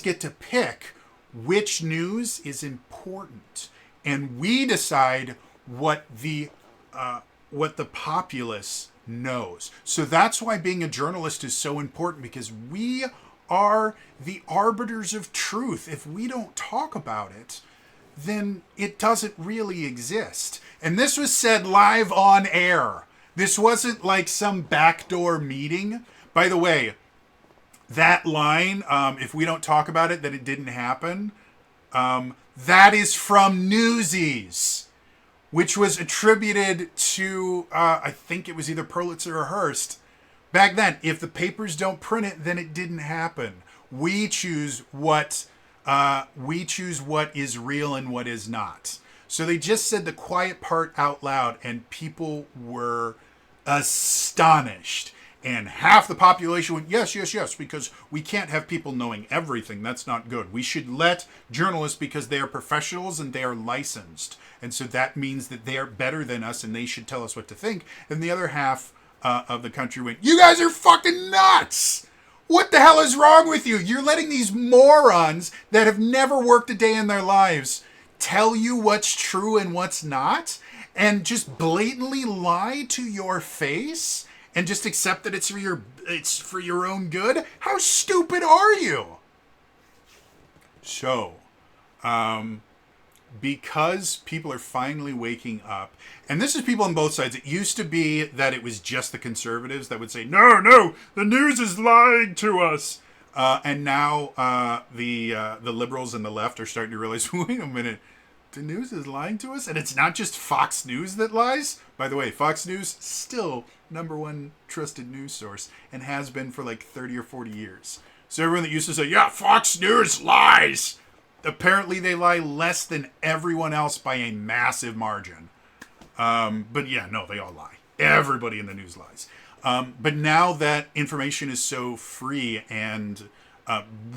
get to pick which news is important, and we decide what the populace knows. So that's why being a journalist is so important, because we are the arbiters of truth. If we don't talk about it, then it doesn't really exist. And this was said live on air. This wasn't like some backdoor meeting. By the way, that line, if we don't talk about it, that it didn't happen, that is from Newsies, which was attributed to, I think it was either Pulitzer or Hearst. Back then, if the papers don't print it, then it didn't happen. We choose what is real and what is not. So they just said the quiet part out loud, and people were astonished. And half the population went, yes, yes, yes, because we can't have people knowing everything. That's not good. We should let journalists, because they are professionals and they are licensed. And so that means that they are better than us and they should tell us what to think. And the other half of the country went, you guys are fucking nuts! What the hell is wrong with you? You're letting these morons that have never worked a day in their lives tell you what's true and what's not, and just blatantly lie to your face and just accept that it's for your own good? How stupid are you? So, because people are finally waking up, and this is people on both sides. It used to be that it was just the conservatives that would say, no, the news is lying to us. And now the liberals and the left are starting to realize, wait a minute, the news is lying to us? And it's not just Fox News that lies. By the way, Fox News, still #1 trusted news source, and has been for like 30 or 40 years. So everyone that used to say, yeah, Fox News lies, apparently they lie less than everyone else by a massive margin. But yeah, no, they all lie. Everybody in the news lies. But now that information is so free, and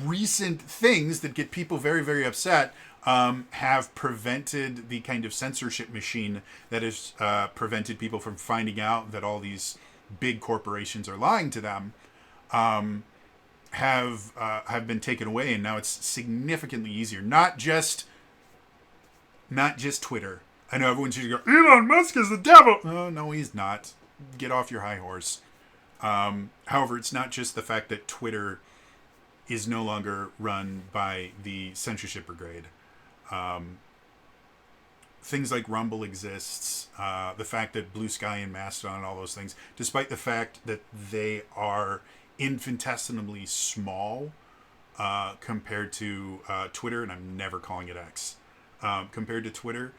recent things that get people very, very upset have prevented the kind of censorship machine that has prevented people from finding out that all these big corporations are lying to them, have been taken away, and now it's significantly easier. Not just Twitter. I know everyone's usually go, Elon Musk is the devil. Oh, no, he's not. Get off your high horse. However, it's not just the fact that Twitter is no longer run by the censorship brigade. Things like Rumble exists. The fact that Blue Sky and Mastodon and all those things, despite the fact that they are infinitesimally small compared to Twitter, and I'm never calling it X, compared to Twitter,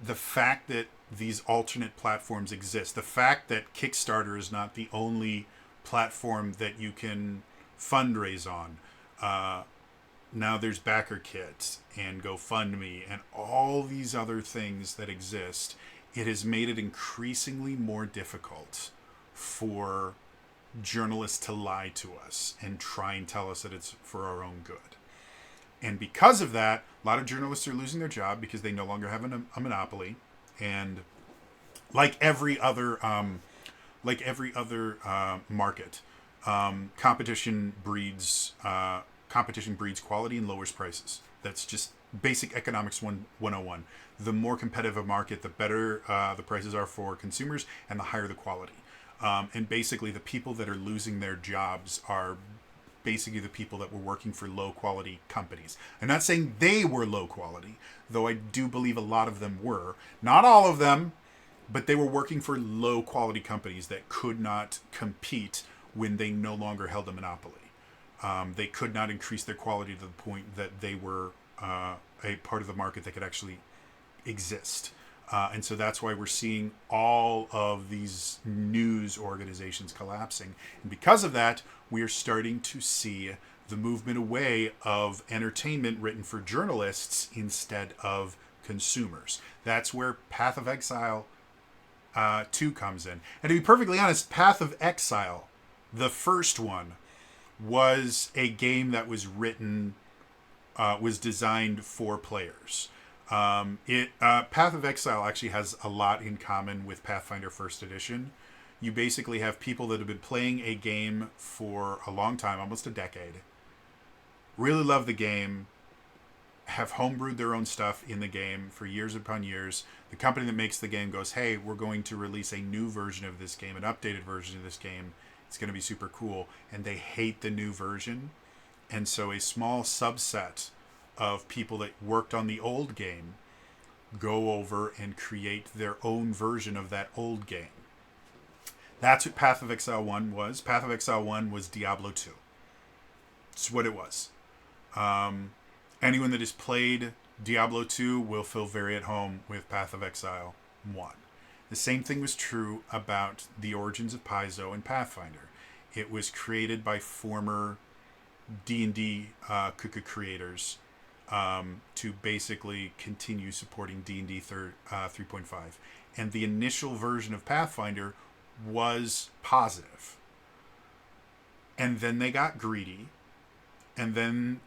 the fact that these alternate platforms exist, the fact that Kickstarter is not the only platform that you can fundraise on. Now there's BackerKit and GoFundMe and all these other things that exist. It has made it increasingly more difficult for journalists to lie to us and try and tell us that it's for our own good. And because of that, a lot of journalists are losing their job because they no longer have a monopoly. And like every other market, competition breeds quality and lowers prices. That's just basic economics 101. The more competitive a market, the better the prices are for consumers, and the higher the quality. And basically, the people that are losing their jobs are basically the people that were working for low quality companies. I'm not saying they were low quality, though I do believe a lot of them were. Not all of them, but they were working for low quality companies that could not compete when they no longer held a monopoly. They could not increase their quality to the point that they were a part of the market that could actually exist. And so that's why we're seeing all of these news organizations collapsing. And because of that, we are starting to see the movement away of entertainment written for journalists instead of consumers. That's where Path of Exile 2 comes in. And to be perfectly honest, Path of Exile, the first one, was a game that was written, was designed for players. Path of Exile actually has a lot in common with Pathfinder First Edition. You basically have people that have been playing a game for a long time, almost a decade, really love the game, have homebrewed their own stuff in the game for years upon years. The company that makes the game goes, hey, we're going to release a new version of this game, an updated version of this game. It's going to be super cool. And they hate the new version. And so a small subset of people that worked on the old game go over and create their own version of that old game. That's what Path of Exile 1 was. Path of Exile 1 was Diablo 2. It's what it was. Anyone that has played Diablo 2 will feel very at home with Path of Exile 1. The same thing was true about the origins of Paizo and Pathfinder. It was created by former D&D creators to basically continue supporting D&D 3.5. And the initial version of Pathfinder was positive. And then they got greedy. And then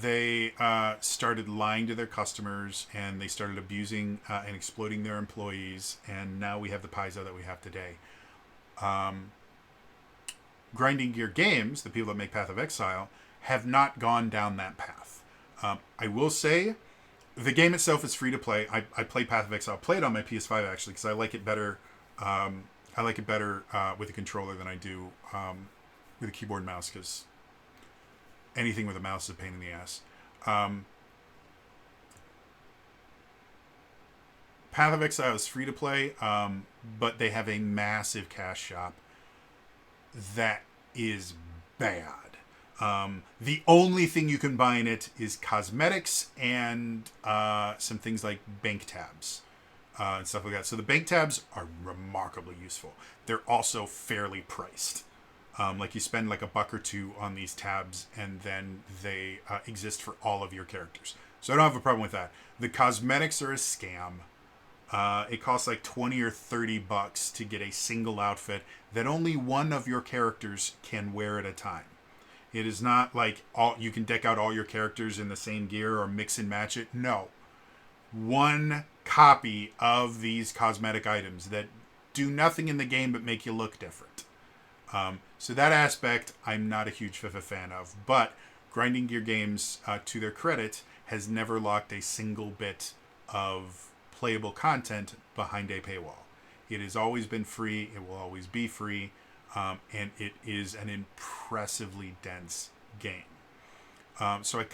they started lying to their customers, and they started abusing and exploiting their employees, and now we have the Paizo that we have today. Grinding Gear Games, the people that make Path of Exile, have not gone down that path. I will say, the game itself is free to play. I play Path of Exile. I play it on my PS5 actually because I like it better. I like it better with a controller than I do with a keyboard and mouse, because anything with a mouse is a pain in the ass. Path of Exile is free to play, but they have a massive cash shop that is bad. The only thing you can buy in it is cosmetics and some things like bank tabs and stuff like that. So the bank tabs are remarkably useful. They're also fairly priced. Like you spend like $1 or $2 on these tabs, and then they exist for all of your characters. So I don't have a problem with that. The cosmetics are a scam. It costs like $20 or $30 to get a single outfit that only one of your characters can wear at a time. It is not like you can deck out all your characters in the same gear or mix and match it. No. One copy of these cosmetic items that do nothing in the game but make you look different. So that aspect I'm not a huge fan of. But Grinding Gear Games, to their credit, has never locked a single bit of playable content behind a paywall. It has always been free. It will always be free. And it is an impressively dense game. So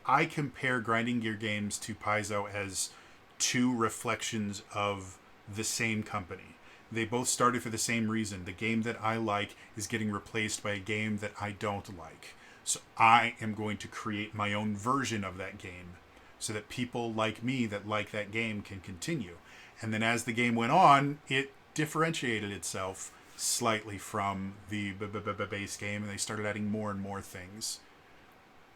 I compare Grinding Gear Games to Paizo as two reflections of the same company. They both started for the same reason. The game that I like is getting replaced by a game that I don't like. So I am going to create my own version of that game so that people like me that like that game can continue. And then as the game went on, it differentiated itself slightly from the base game, and they started adding more and more things.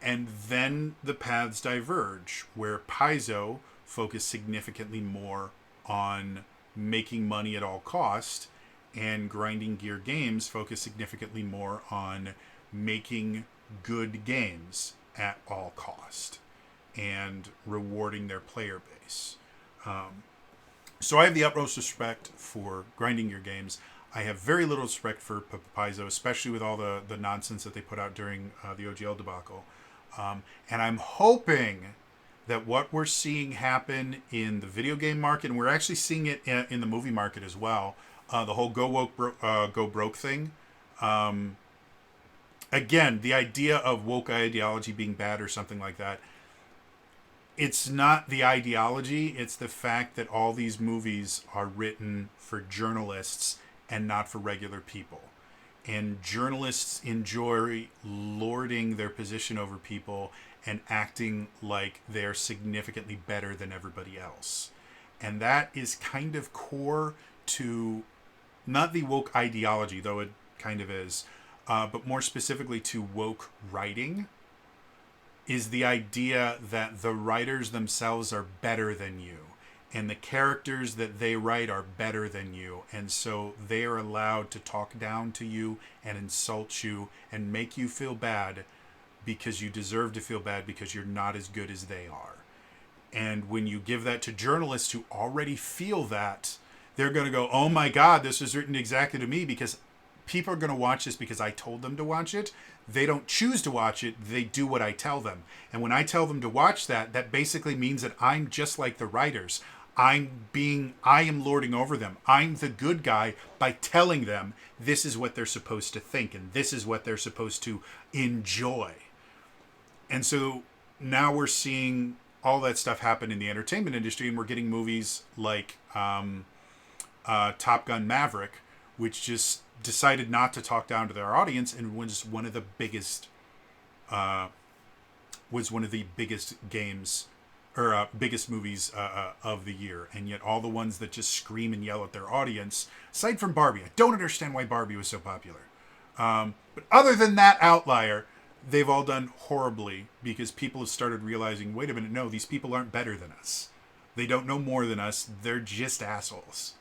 And then the paths diverge, where Paizo focused significantly more on making money at all cost, and Grinding Gear Games focus significantly more on making good games at all cost and rewarding their player base. So I have the utmost respect for Grinding Gear Games. I have very little respect for Paizo, especially with all the nonsense that they put out during the OGL debacle. And I'm hoping that what we're seeing happen in the video game market, and we're actually seeing it in the movie market as well, the whole go broke thing. Again, the idea of woke ideology being bad or something like that, it's not the ideology, it's the fact that all these movies are written for journalists and not for regular people. And journalists enjoy lording their position over people and acting like they're significantly better than everybody else. And that is kind of core to not the woke ideology, though it kind of is, but more specifically to woke writing, is the idea that the writers themselves are better than you. And the characters that they write are better than you. And so they are allowed to talk down to you and insult you and make you feel bad because you deserve to feel bad because you're not as good as they are. And when you give that to journalists who already feel that, they're going to go, oh my God, this was written exactly to me, because people are going to watch this because I told them to watch it. They don't choose to watch it. They do what I tell them. And when I tell them to watch that, that basically means that I'm just like the writers. I am lording over them. I'm the good guy by telling them this is what they're supposed to think and this is what they're supposed to enjoy. And so now we're seeing all that stuff happen in the entertainment industry, and we're getting movies like Top Gun Maverick, which just decided not to talk down to their audience and was one of the biggest games or biggest movies of the year. And yet all the ones that just scream and yell at their audience, aside from Barbie, I don't understand why Barbie was so popular. But other than that outlier, they've all done horribly because people have started realizing, wait a minute, no, these people aren't better than us. They don't know more than us. They're just assholes.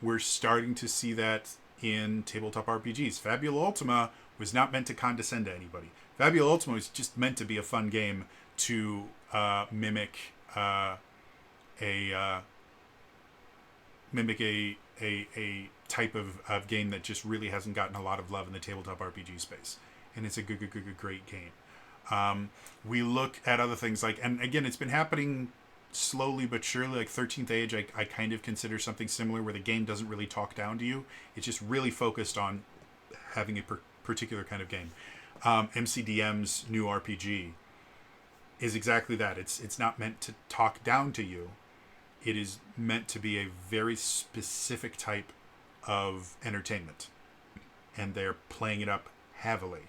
We're starting to see that in tabletop RPGs. Fabula Ultima was not meant to condescend to anybody. Fabula Ultima was just meant to be a fun game to mimic a type of game that just really hasn't gotten a lot of love in the tabletop RPG space. And it's a great game. We look at other things like, and again, it's been happening slowly but surely, like 13th Age, I kind of consider something similar where the game doesn't really talk down to you. It's just really focused on having a particular kind of game. MCDM's new RPG is exactly that. It's not meant to talk down to you. It is meant to be a very specific type of entertainment, and they're playing it up heavily.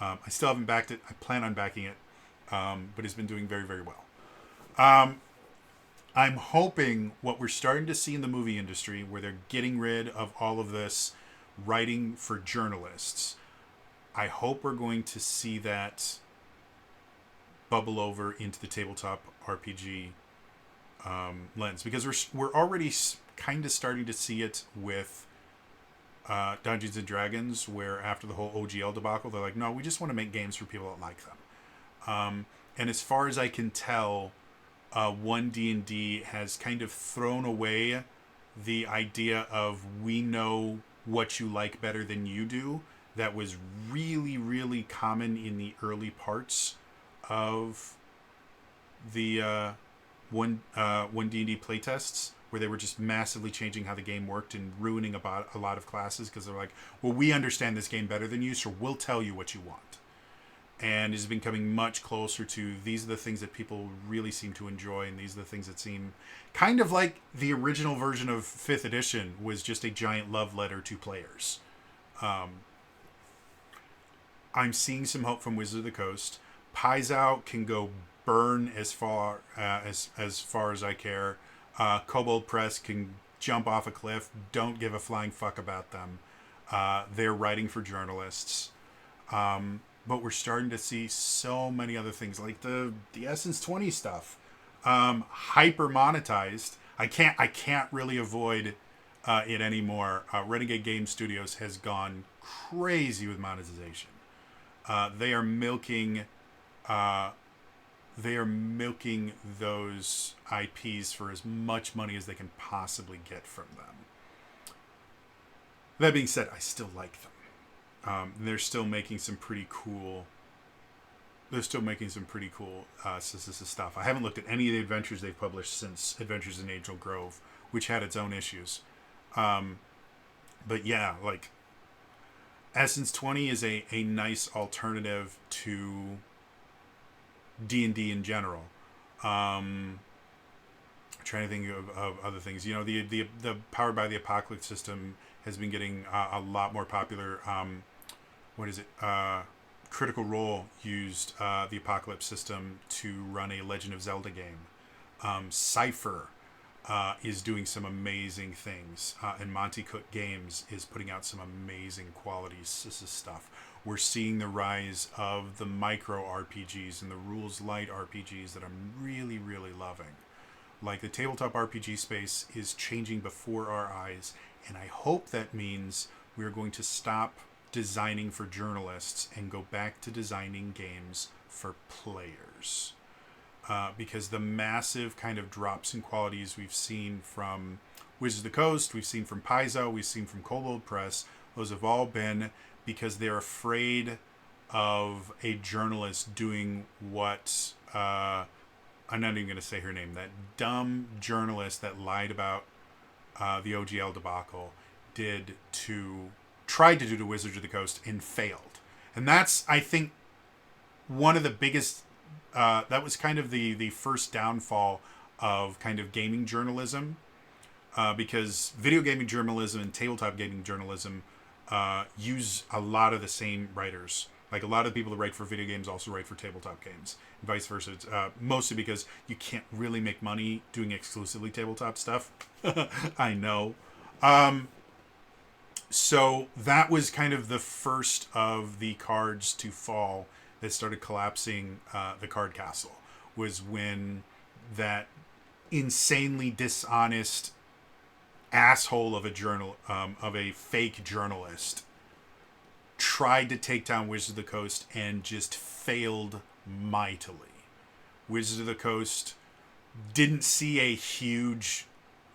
I still haven't backed it. I plan on backing it, but it's been doing very, very well. I'm hoping what we're starting to see in the movie industry, where they're getting rid of all of this writing for journalists, I hope we're going to see that bubble over into the tabletop RPG lens, because we're already kind of starting to see it with Dungeons and Dragons, where after the whole OGL debacle, they're like, no, we just want to make games for people that like them. And as far as I can tell, 1D&D has kind of thrown away the idea of we know what you like better than you do. That was really, really common in the early parts of the 1D&D playtests, where they were just massively changing how the game worked and ruining about a lot of classes because they're like, well, we understand this game better than you, so we'll tell you what you want. And it's been coming much closer to, these are the things that people really seem to enjoy, and these are the things that seem kind of like the original version of 5th edition was just a giant love letter to players. I'm seeing some hope from Wizards of the Coast. Paizo can go burn as far as I care. Kobold Press can jump off a cliff. Don't give a flying fuck about them. They're writing for journalists. But we're starting to see so many other things, like the Essence 20 stuff, hyper monetized. I can't really avoid it anymore. Renegade Game Studios has gone crazy with monetization. They are milking those IPs for as much money as they can possibly get from them. That being said, I still like them. They're still making some pretty cool. Stuff. I haven't looked at any of the adventures they've published since Adventures in Angel Grove, which had its own issues. But yeah, like Essence 20 is a nice alternative to D&D in general. Trying to think of other things. You know, the Powered by the Apocalypse system has been getting a lot more popular. Critical Role used the Apocalypse system to run a Legend of Zelda game. Cypher is doing some amazing things, and Monty Cook Games is putting out some amazing quality stuff. We're seeing the rise of the micro RPGs and the rules light RPGs that I'm really, really loving. Like, the tabletop RPG space is changing before our eyes, and I hope that means we're going to stop designing for journalists and go back to designing games for players. because the massive kind of drops in qualities we've seen from Wizards of the Coast, we've seen from Paizo, we've seen from Kobold Press, those have all been because they're afraid of a journalist doing what I'm not even going to say her name, that dumb journalist that lied about the OGL debacle tried to do to Wizards of the Coast and failed. And that's, I think, one of the biggest, that was kind of the first downfall of kind of gaming journalism, because video gaming journalism and tabletop gaming journalism use a lot of the same writers. Like a lot of people that write for video games also write for tabletop games, and vice versa. Mostly because you can't really make money doing exclusively tabletop stuff. I know. So that was kind of the first of the cards to fall that started collapsing the card castle, was when that insanely dishonest asshole of a fake journalist tried to take down Wizards of the Coast and just failed mightily. Wizards of the Coast didn't see a huge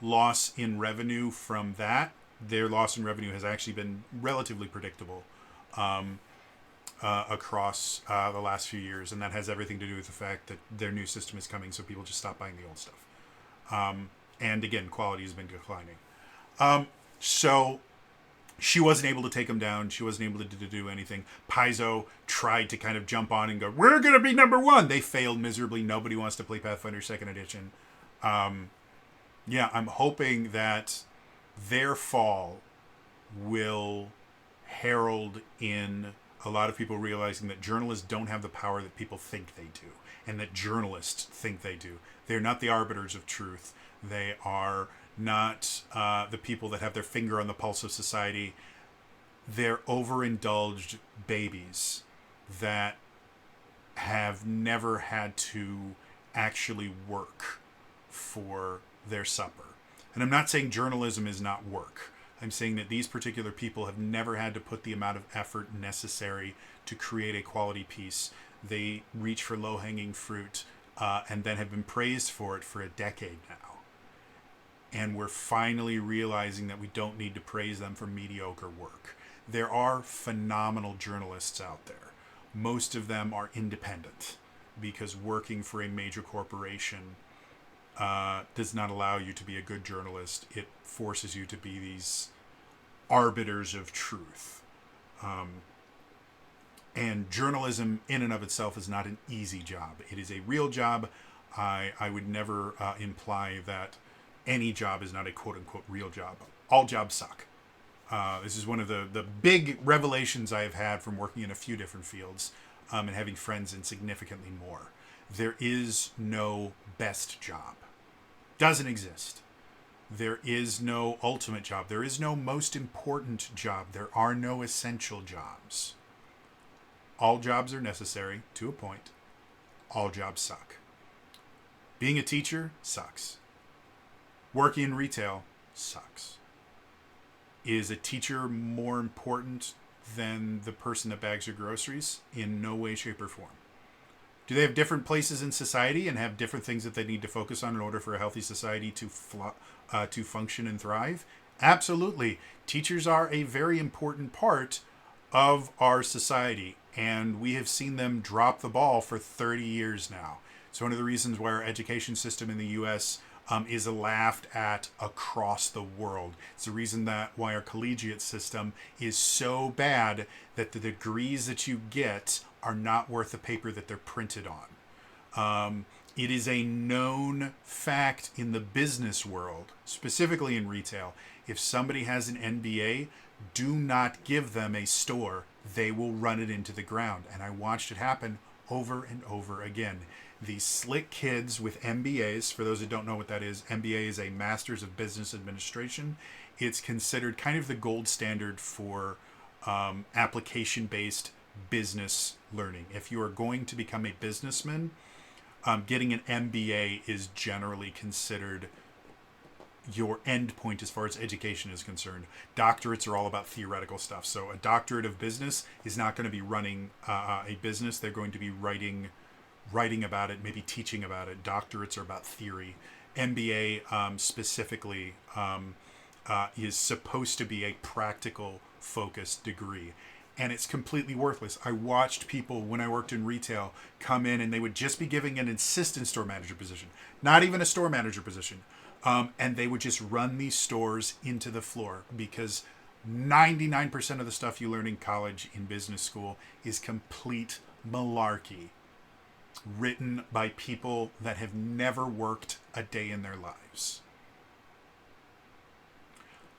loss in revenue from that. Their loss in revenue has actually been relatively predictable across the last few years, and that has everything to do with the fact that their new system is coming, so people just stop buying the old stuff. And again, quality has been declining. So she wasn't able to take them down. She wasn't able to do anything. Paizo tried to kind of jump on and go, we're going to be number one. They failed miserably. Nobody wants to play Pathfinder 2nd Edition. Yeah, I'm hoping that their fall will herald in a lot of people realizing that journalists don't have the power that people think they do, and that journalists think they do. They're not the arbiters of truth. They are not the people that have their finger on the pulse of society. They're overindulged babies that have never had to actually work for their supper. And I'm not saying journalism is not work. I'm saying that these particular people have never had to put the amount of effort necessary to create a quality piece. They reach for low-hanging fruit and then have been praised for it for a decade now. And we're finally realizing that we don't need to praise them for mediocre work. There are phenomenal journalists out there. Most of them are independent because working for a major corporation does not allow you to be a good journalist. It forces you to be these arbiters of truth. And journalism in and of itself is not an easy job. It is a real job. I would never imply that any job is not a quote-unquote real job. All jobs suck. This is one of the big revelations I have had from working in a few different fields and having friends in significantly more. There is no best job. Doesn't exist. There is no ultimate job. There is no most important job. There are no essential jobs. All jobs are necessary to a point. All jobs suck. Being a teacher sucks. Working in retail sucks. Is a teacher more important than the person that bags your groceries? In no way, shape, or form. Do they have different places in society and have different things that they need to focus on in order for a healthy society to function and thrive? Absolutely. Teachers are a very important part of our society, and we have seen them drop the ball for 30 years now. It's one of the reasons why our education system in the U.S. Is laughed at across the world. It's the reason that why our collegiate system is so bad that the degrees that you get are not worth the paper that they're printed on. It is a known fact in the business world, specifically in retail. If somebody has an MBA, do not give them a store. They will run it into the ground. And I watched it happen over and over again. These slick kids with MBAs, for those who don't know what that is, MBA is a Master's of Business Administration. It's considered kind of the gold standard for application-based business learning. If you are going to become a businessman, getting an MBA is generally considered your end point as far as education is concerned. Doctorates are all about theoretical stuff. So a doctorate of business is not going to be running a business. They're going to be writing writing about it, maybe teaching about it. Doctorates are about theory. MBA specifically is supposed to be a practical focused degree. And it's completely worthless. I watched people when I worked in retail come in and they would just be giving an assistant store manager position, not even a store manager position. And they would just run these stores into the floor because 99% of the stuff you learn in college, in business school, is complete malarkey written by people that have never worked a day in their lives.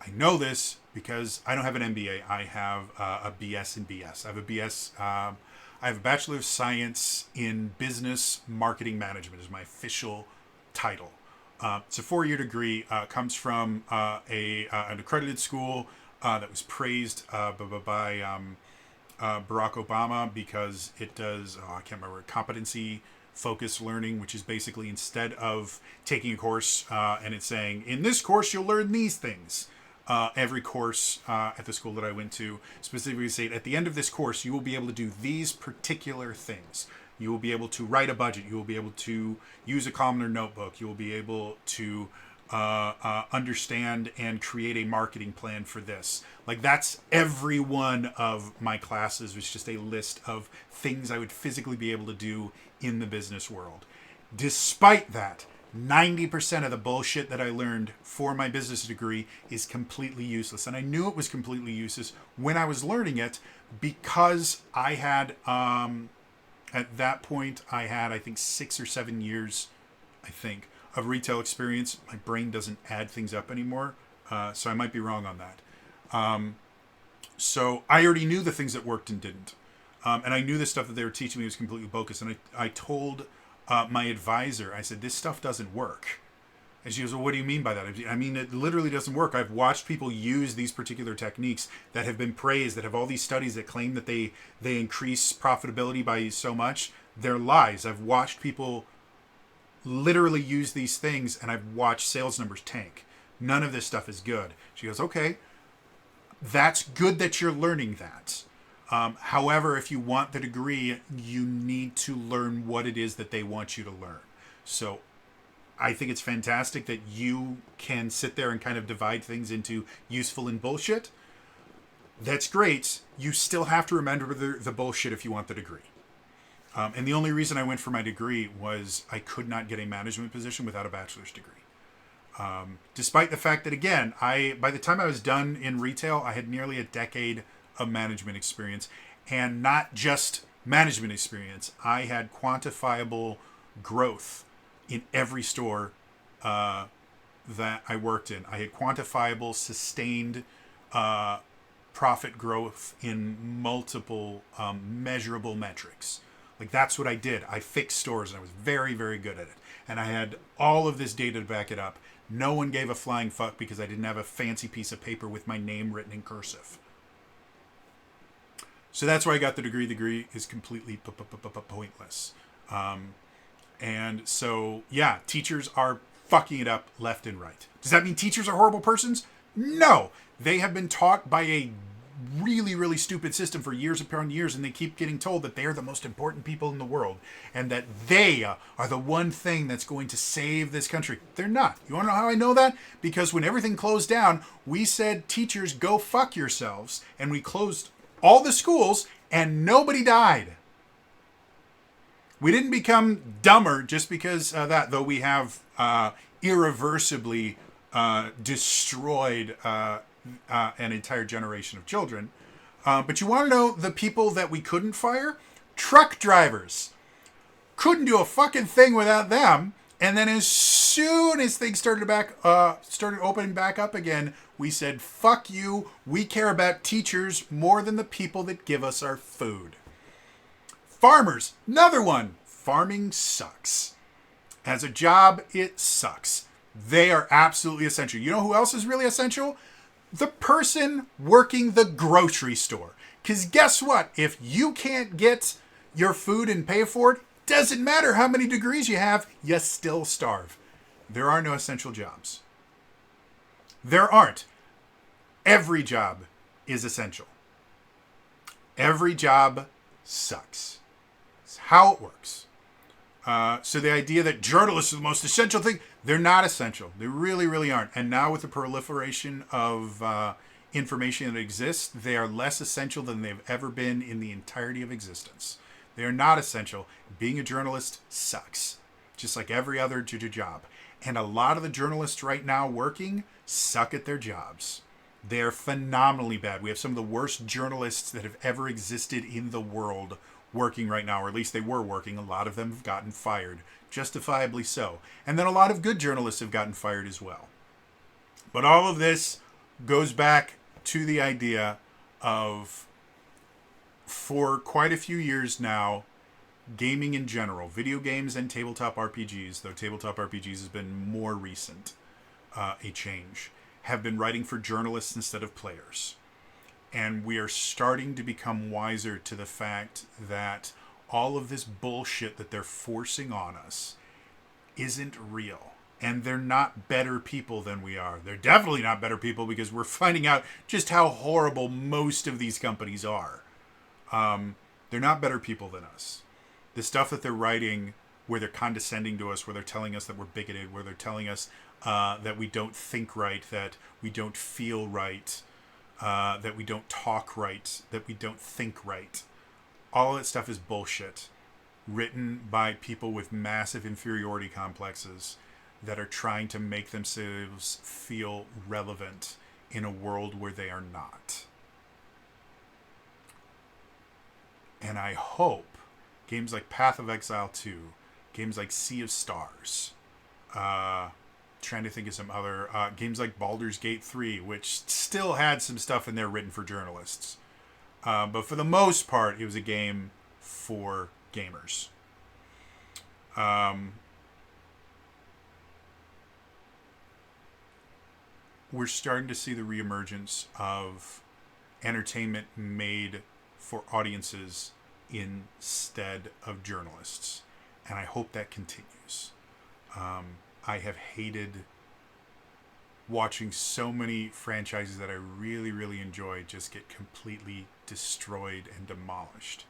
I know this because I don't have an MBA. I have a BS in BS. I have a BS. I have a Bachelor of Science in Business Marketing Management is my official title. It's a 4-year degree. Comes from an accredited school that was praised by Barack Obama because it does, I can't remember, competency focused learning, which is basically instead of taking a course and it's saying, in this course, you'll learn these things. Every course at the school that I went to specifically said, at the end of this course, you will be able to do these particular things. You will be able to write a budget. You will be able to use a columnar notebook. You will be able to understand and create a marketing plan for this. Like, that's every one of my classes was just a list of things I would physically be able to do in the business world. Despite that, 90% of the bullshit that I learned for my business degree is completely useless. And I knew it was completely useless when I was learning it because I had, at that point, I had, I think, 6 or 7 years, of retail experience. My brain doesn't add things up anymore. So I might be wrong on that. So I already knew the things that worked and didn't. And I knew the stuff that they were teaching me was completely bogus. And I told my advisor, I said, this stuff doesn't work. And she goes, well, what do you mean by that? I mean, it literally doesn't work. I've watched people use these particular techniques that have been praised, that have all these studies that claim that they increase profitability by so much. They're lies. I've watched people literally use these things, and I've watched sales numbers tank. None of this stuff is good. She goes, okay, that's good that you're learning that. However, if you want the degree, you need to learn what it is that they want you to learn. So I think it's fantastic that you can sit there and kind of divide things into useful and bullshit. That's great. You still have to remember the bullshit if you want the degree. And the only reason I went for my degree was I could not get a management position without a bachelor's degree. Despite the fact that, again, by the time I was done in retail, I had nearly a decade of management experience, and not just management experience. I had quantifiable growth in every store that I worked in. I had quantifiable, sustained profit growth in multiple measurable metrics. Like, that's what I did. I fixed stores, and I was very, very good at it. And I had all of this data to back it up. No one gave a flying fuck because I didn't have a fancy piece of paper with my name written in cursive. So that's why I got the degree. The degree is completely pointless. And so, yeah, teachers are fucking it up left and right. Does that mean teachers are horrible persons? No. They have been taught by a really, really stupid system for years upon years, and they keep getting told that they're the most important people in the world and that they are the one thing that's going to save this country. They're not. You want to know how I know that? Because when everything closed down, we said, teachers, go fuck yourselves, and we closed all the schools, and nobody died. We didn't become dumber just because that, though we have irreversibly destroyed an entire generation of children. But you want to know the people that we couldn't fire? Truck drivers. Couldn't do a fucking thing without them. And then as soon as things started opening back up again, we said, fuck you. We care about teachers more than the people that give us our food. Farmers, another one. Farming sucks. As a job, it sucks. They are absolutely essential. You know who else is really essential? The person working the grocery store. Because guess what? If you can't get your food and pay for it, doesn't matter how many degrees you have, you still starve. There are no essential jobs. There aren't. Every job is essential. Every job sucks. It's how it works. So the idea that journalists are the most essential thing, they're not essential. They really, really aren't. And now with the proliferation of information that exists, they are less essential than they've ever been in the entirety of existence. They are not essential. Being a journalist sucks, just like every other job. And a lot of the journalists right now working suck at their jobs. They're phenomenally bad. We have some of the worst journalists that have ever existed in the world working right now, or at least they were working. A lot of them have gotten fired, justifiably so. And then a lot of good journalists have gotten fired as well. But all of this goes back to the idea of, for quite a few years now, gaming in general, video games and tabletop RPGs, though tabletop RPGs has been more recent, a change, have been writing for journalists instead of players. And we are starting to become wiser to the fact that all of this bullshit that they're forcing on us isn't real. And they're not better people than we are. They're definitely not better people, because we're finding out just how horrible most of these companies are. They're not better people than us. The stuff that they're writing, where they're condescending to us, where they're telling us that we're bigoted, where they're telling us that we don't think right, that we don't feel right, that we don't talk right, that we don't think right. All that stuff is bullshit. Written by people with massive inferiority complexes that are trying to make themselves feel relevant in a world where they are not. And I hope games like Path of Exile 2, games like Sea of Stars, trying to think of some other games like Baldur's Gate 3, which still had some stuff in there written for journalists. But for the most part, it was a game for gamers. We're starting to see the reemergence of entertainment made for audiences instead of journalists. And I hope that continues. I have hated watching so many franchises that I really, really enjoy just get completely destroyed and demolished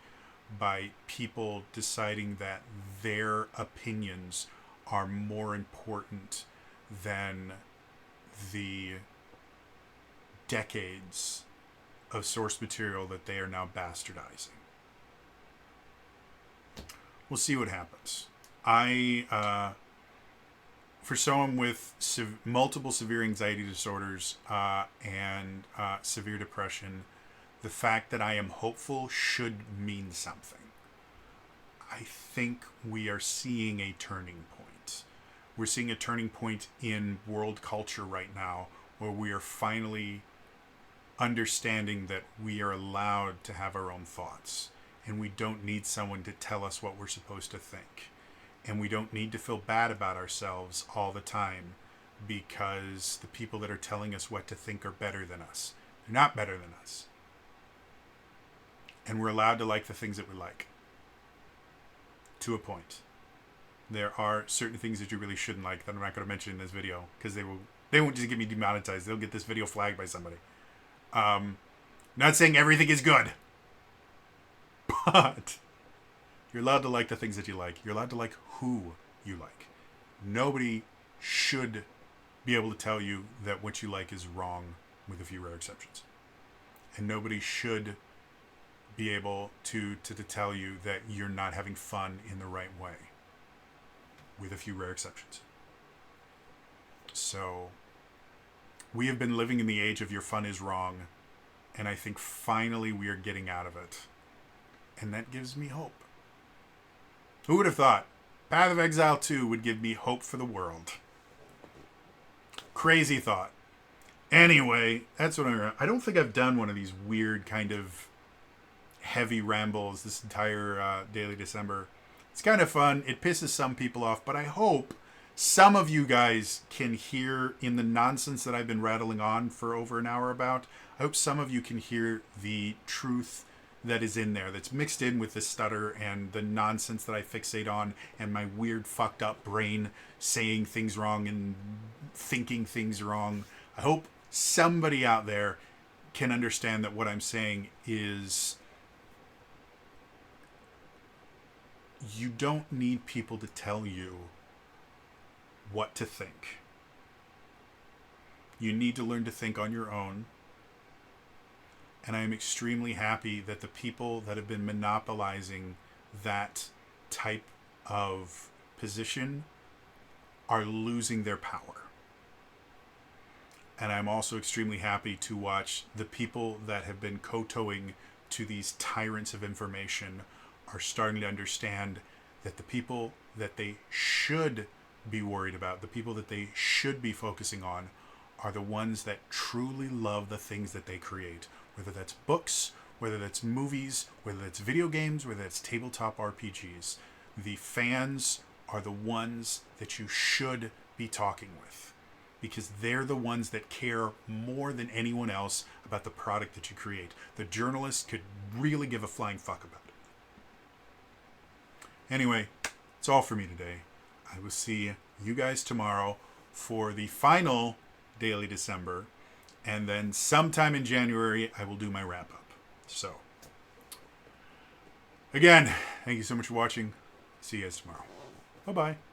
by people deciding that their opinions are more important than the decades of source material that they are now bastardizing. We'll see what happens. For someone with multiple severe anxiety disorders and severe depression, the fact that I am hopeful should mean something. I think we are seeing a turning point. We're seeing a turning point in world culture right now, where we are finally understanding that we are allowed to have our own thoughts, and we don't need someone to tell us what we're supposed to think. And we don't need to feel bad about ourselves all the time because the people that are telling us what to think are better than us. They're not better than us. And we're allowed to like the things that we like. To a point. There are certain things that you really shouldn't like that I'm not going to mention in this video, because they won't just get me demonetized. They'll get this video flagged by somebody. Not saying everything is good. But you're allowed to like the things that you like. You're allowed to like who you like. Nobody should be able to tell you that what you like is wrong, with a few rare exceptions. And nobody should be able to tell you that you're not having fun in the right way, with a few rare exceptions. So we have been living in the age of your fun is wrong, and I think finally we are getting out of it. And that gives me hope. Who would have thought Path of Exile 2 would give me hope for the world? Crazy thought. Anyway, that's what I don't think I've done one of these weird kind of heavy rambles this entire Daily December. It's kind of fun. It pisses some people off, but I hope some of you guys can hear in the nonsense that I've been rattling on for over an hour about. I hope some of you can hear the truth that is in there, that's mixed in with the stutter and the nonsense that I fixate on, and my weird fucked up brain saying things wrong and thinking things wrong. I hope somebody out there can understand that what I'm saying is you don't need people to tell you what to think. You need to learn to think on your own. And I am extremely happy that the people that have been monopolizing that type of position are losing their power. And I'm also extremely happy to watch the people that have been kowtowing to these tyrants of information are starting to understand that the people that they should be worried about, the people that they should be focusing on, are the ones that truly love the things that they create. Whether that's books, whether that's movies, whether that's video games, whether that's tabletop RPGs. The fans are the ones that you should be talking with, because they're the ones that care more than anyone else about the product that you create. The journalist could really give a flying fuck about it. Anyway, that's all for me today. I will see you guys tomorrow for the final Daily December. And then sometime in January, I will do my wrap up. So, again, thank you so much for watching. See you guys tomorrow. Bye-bye.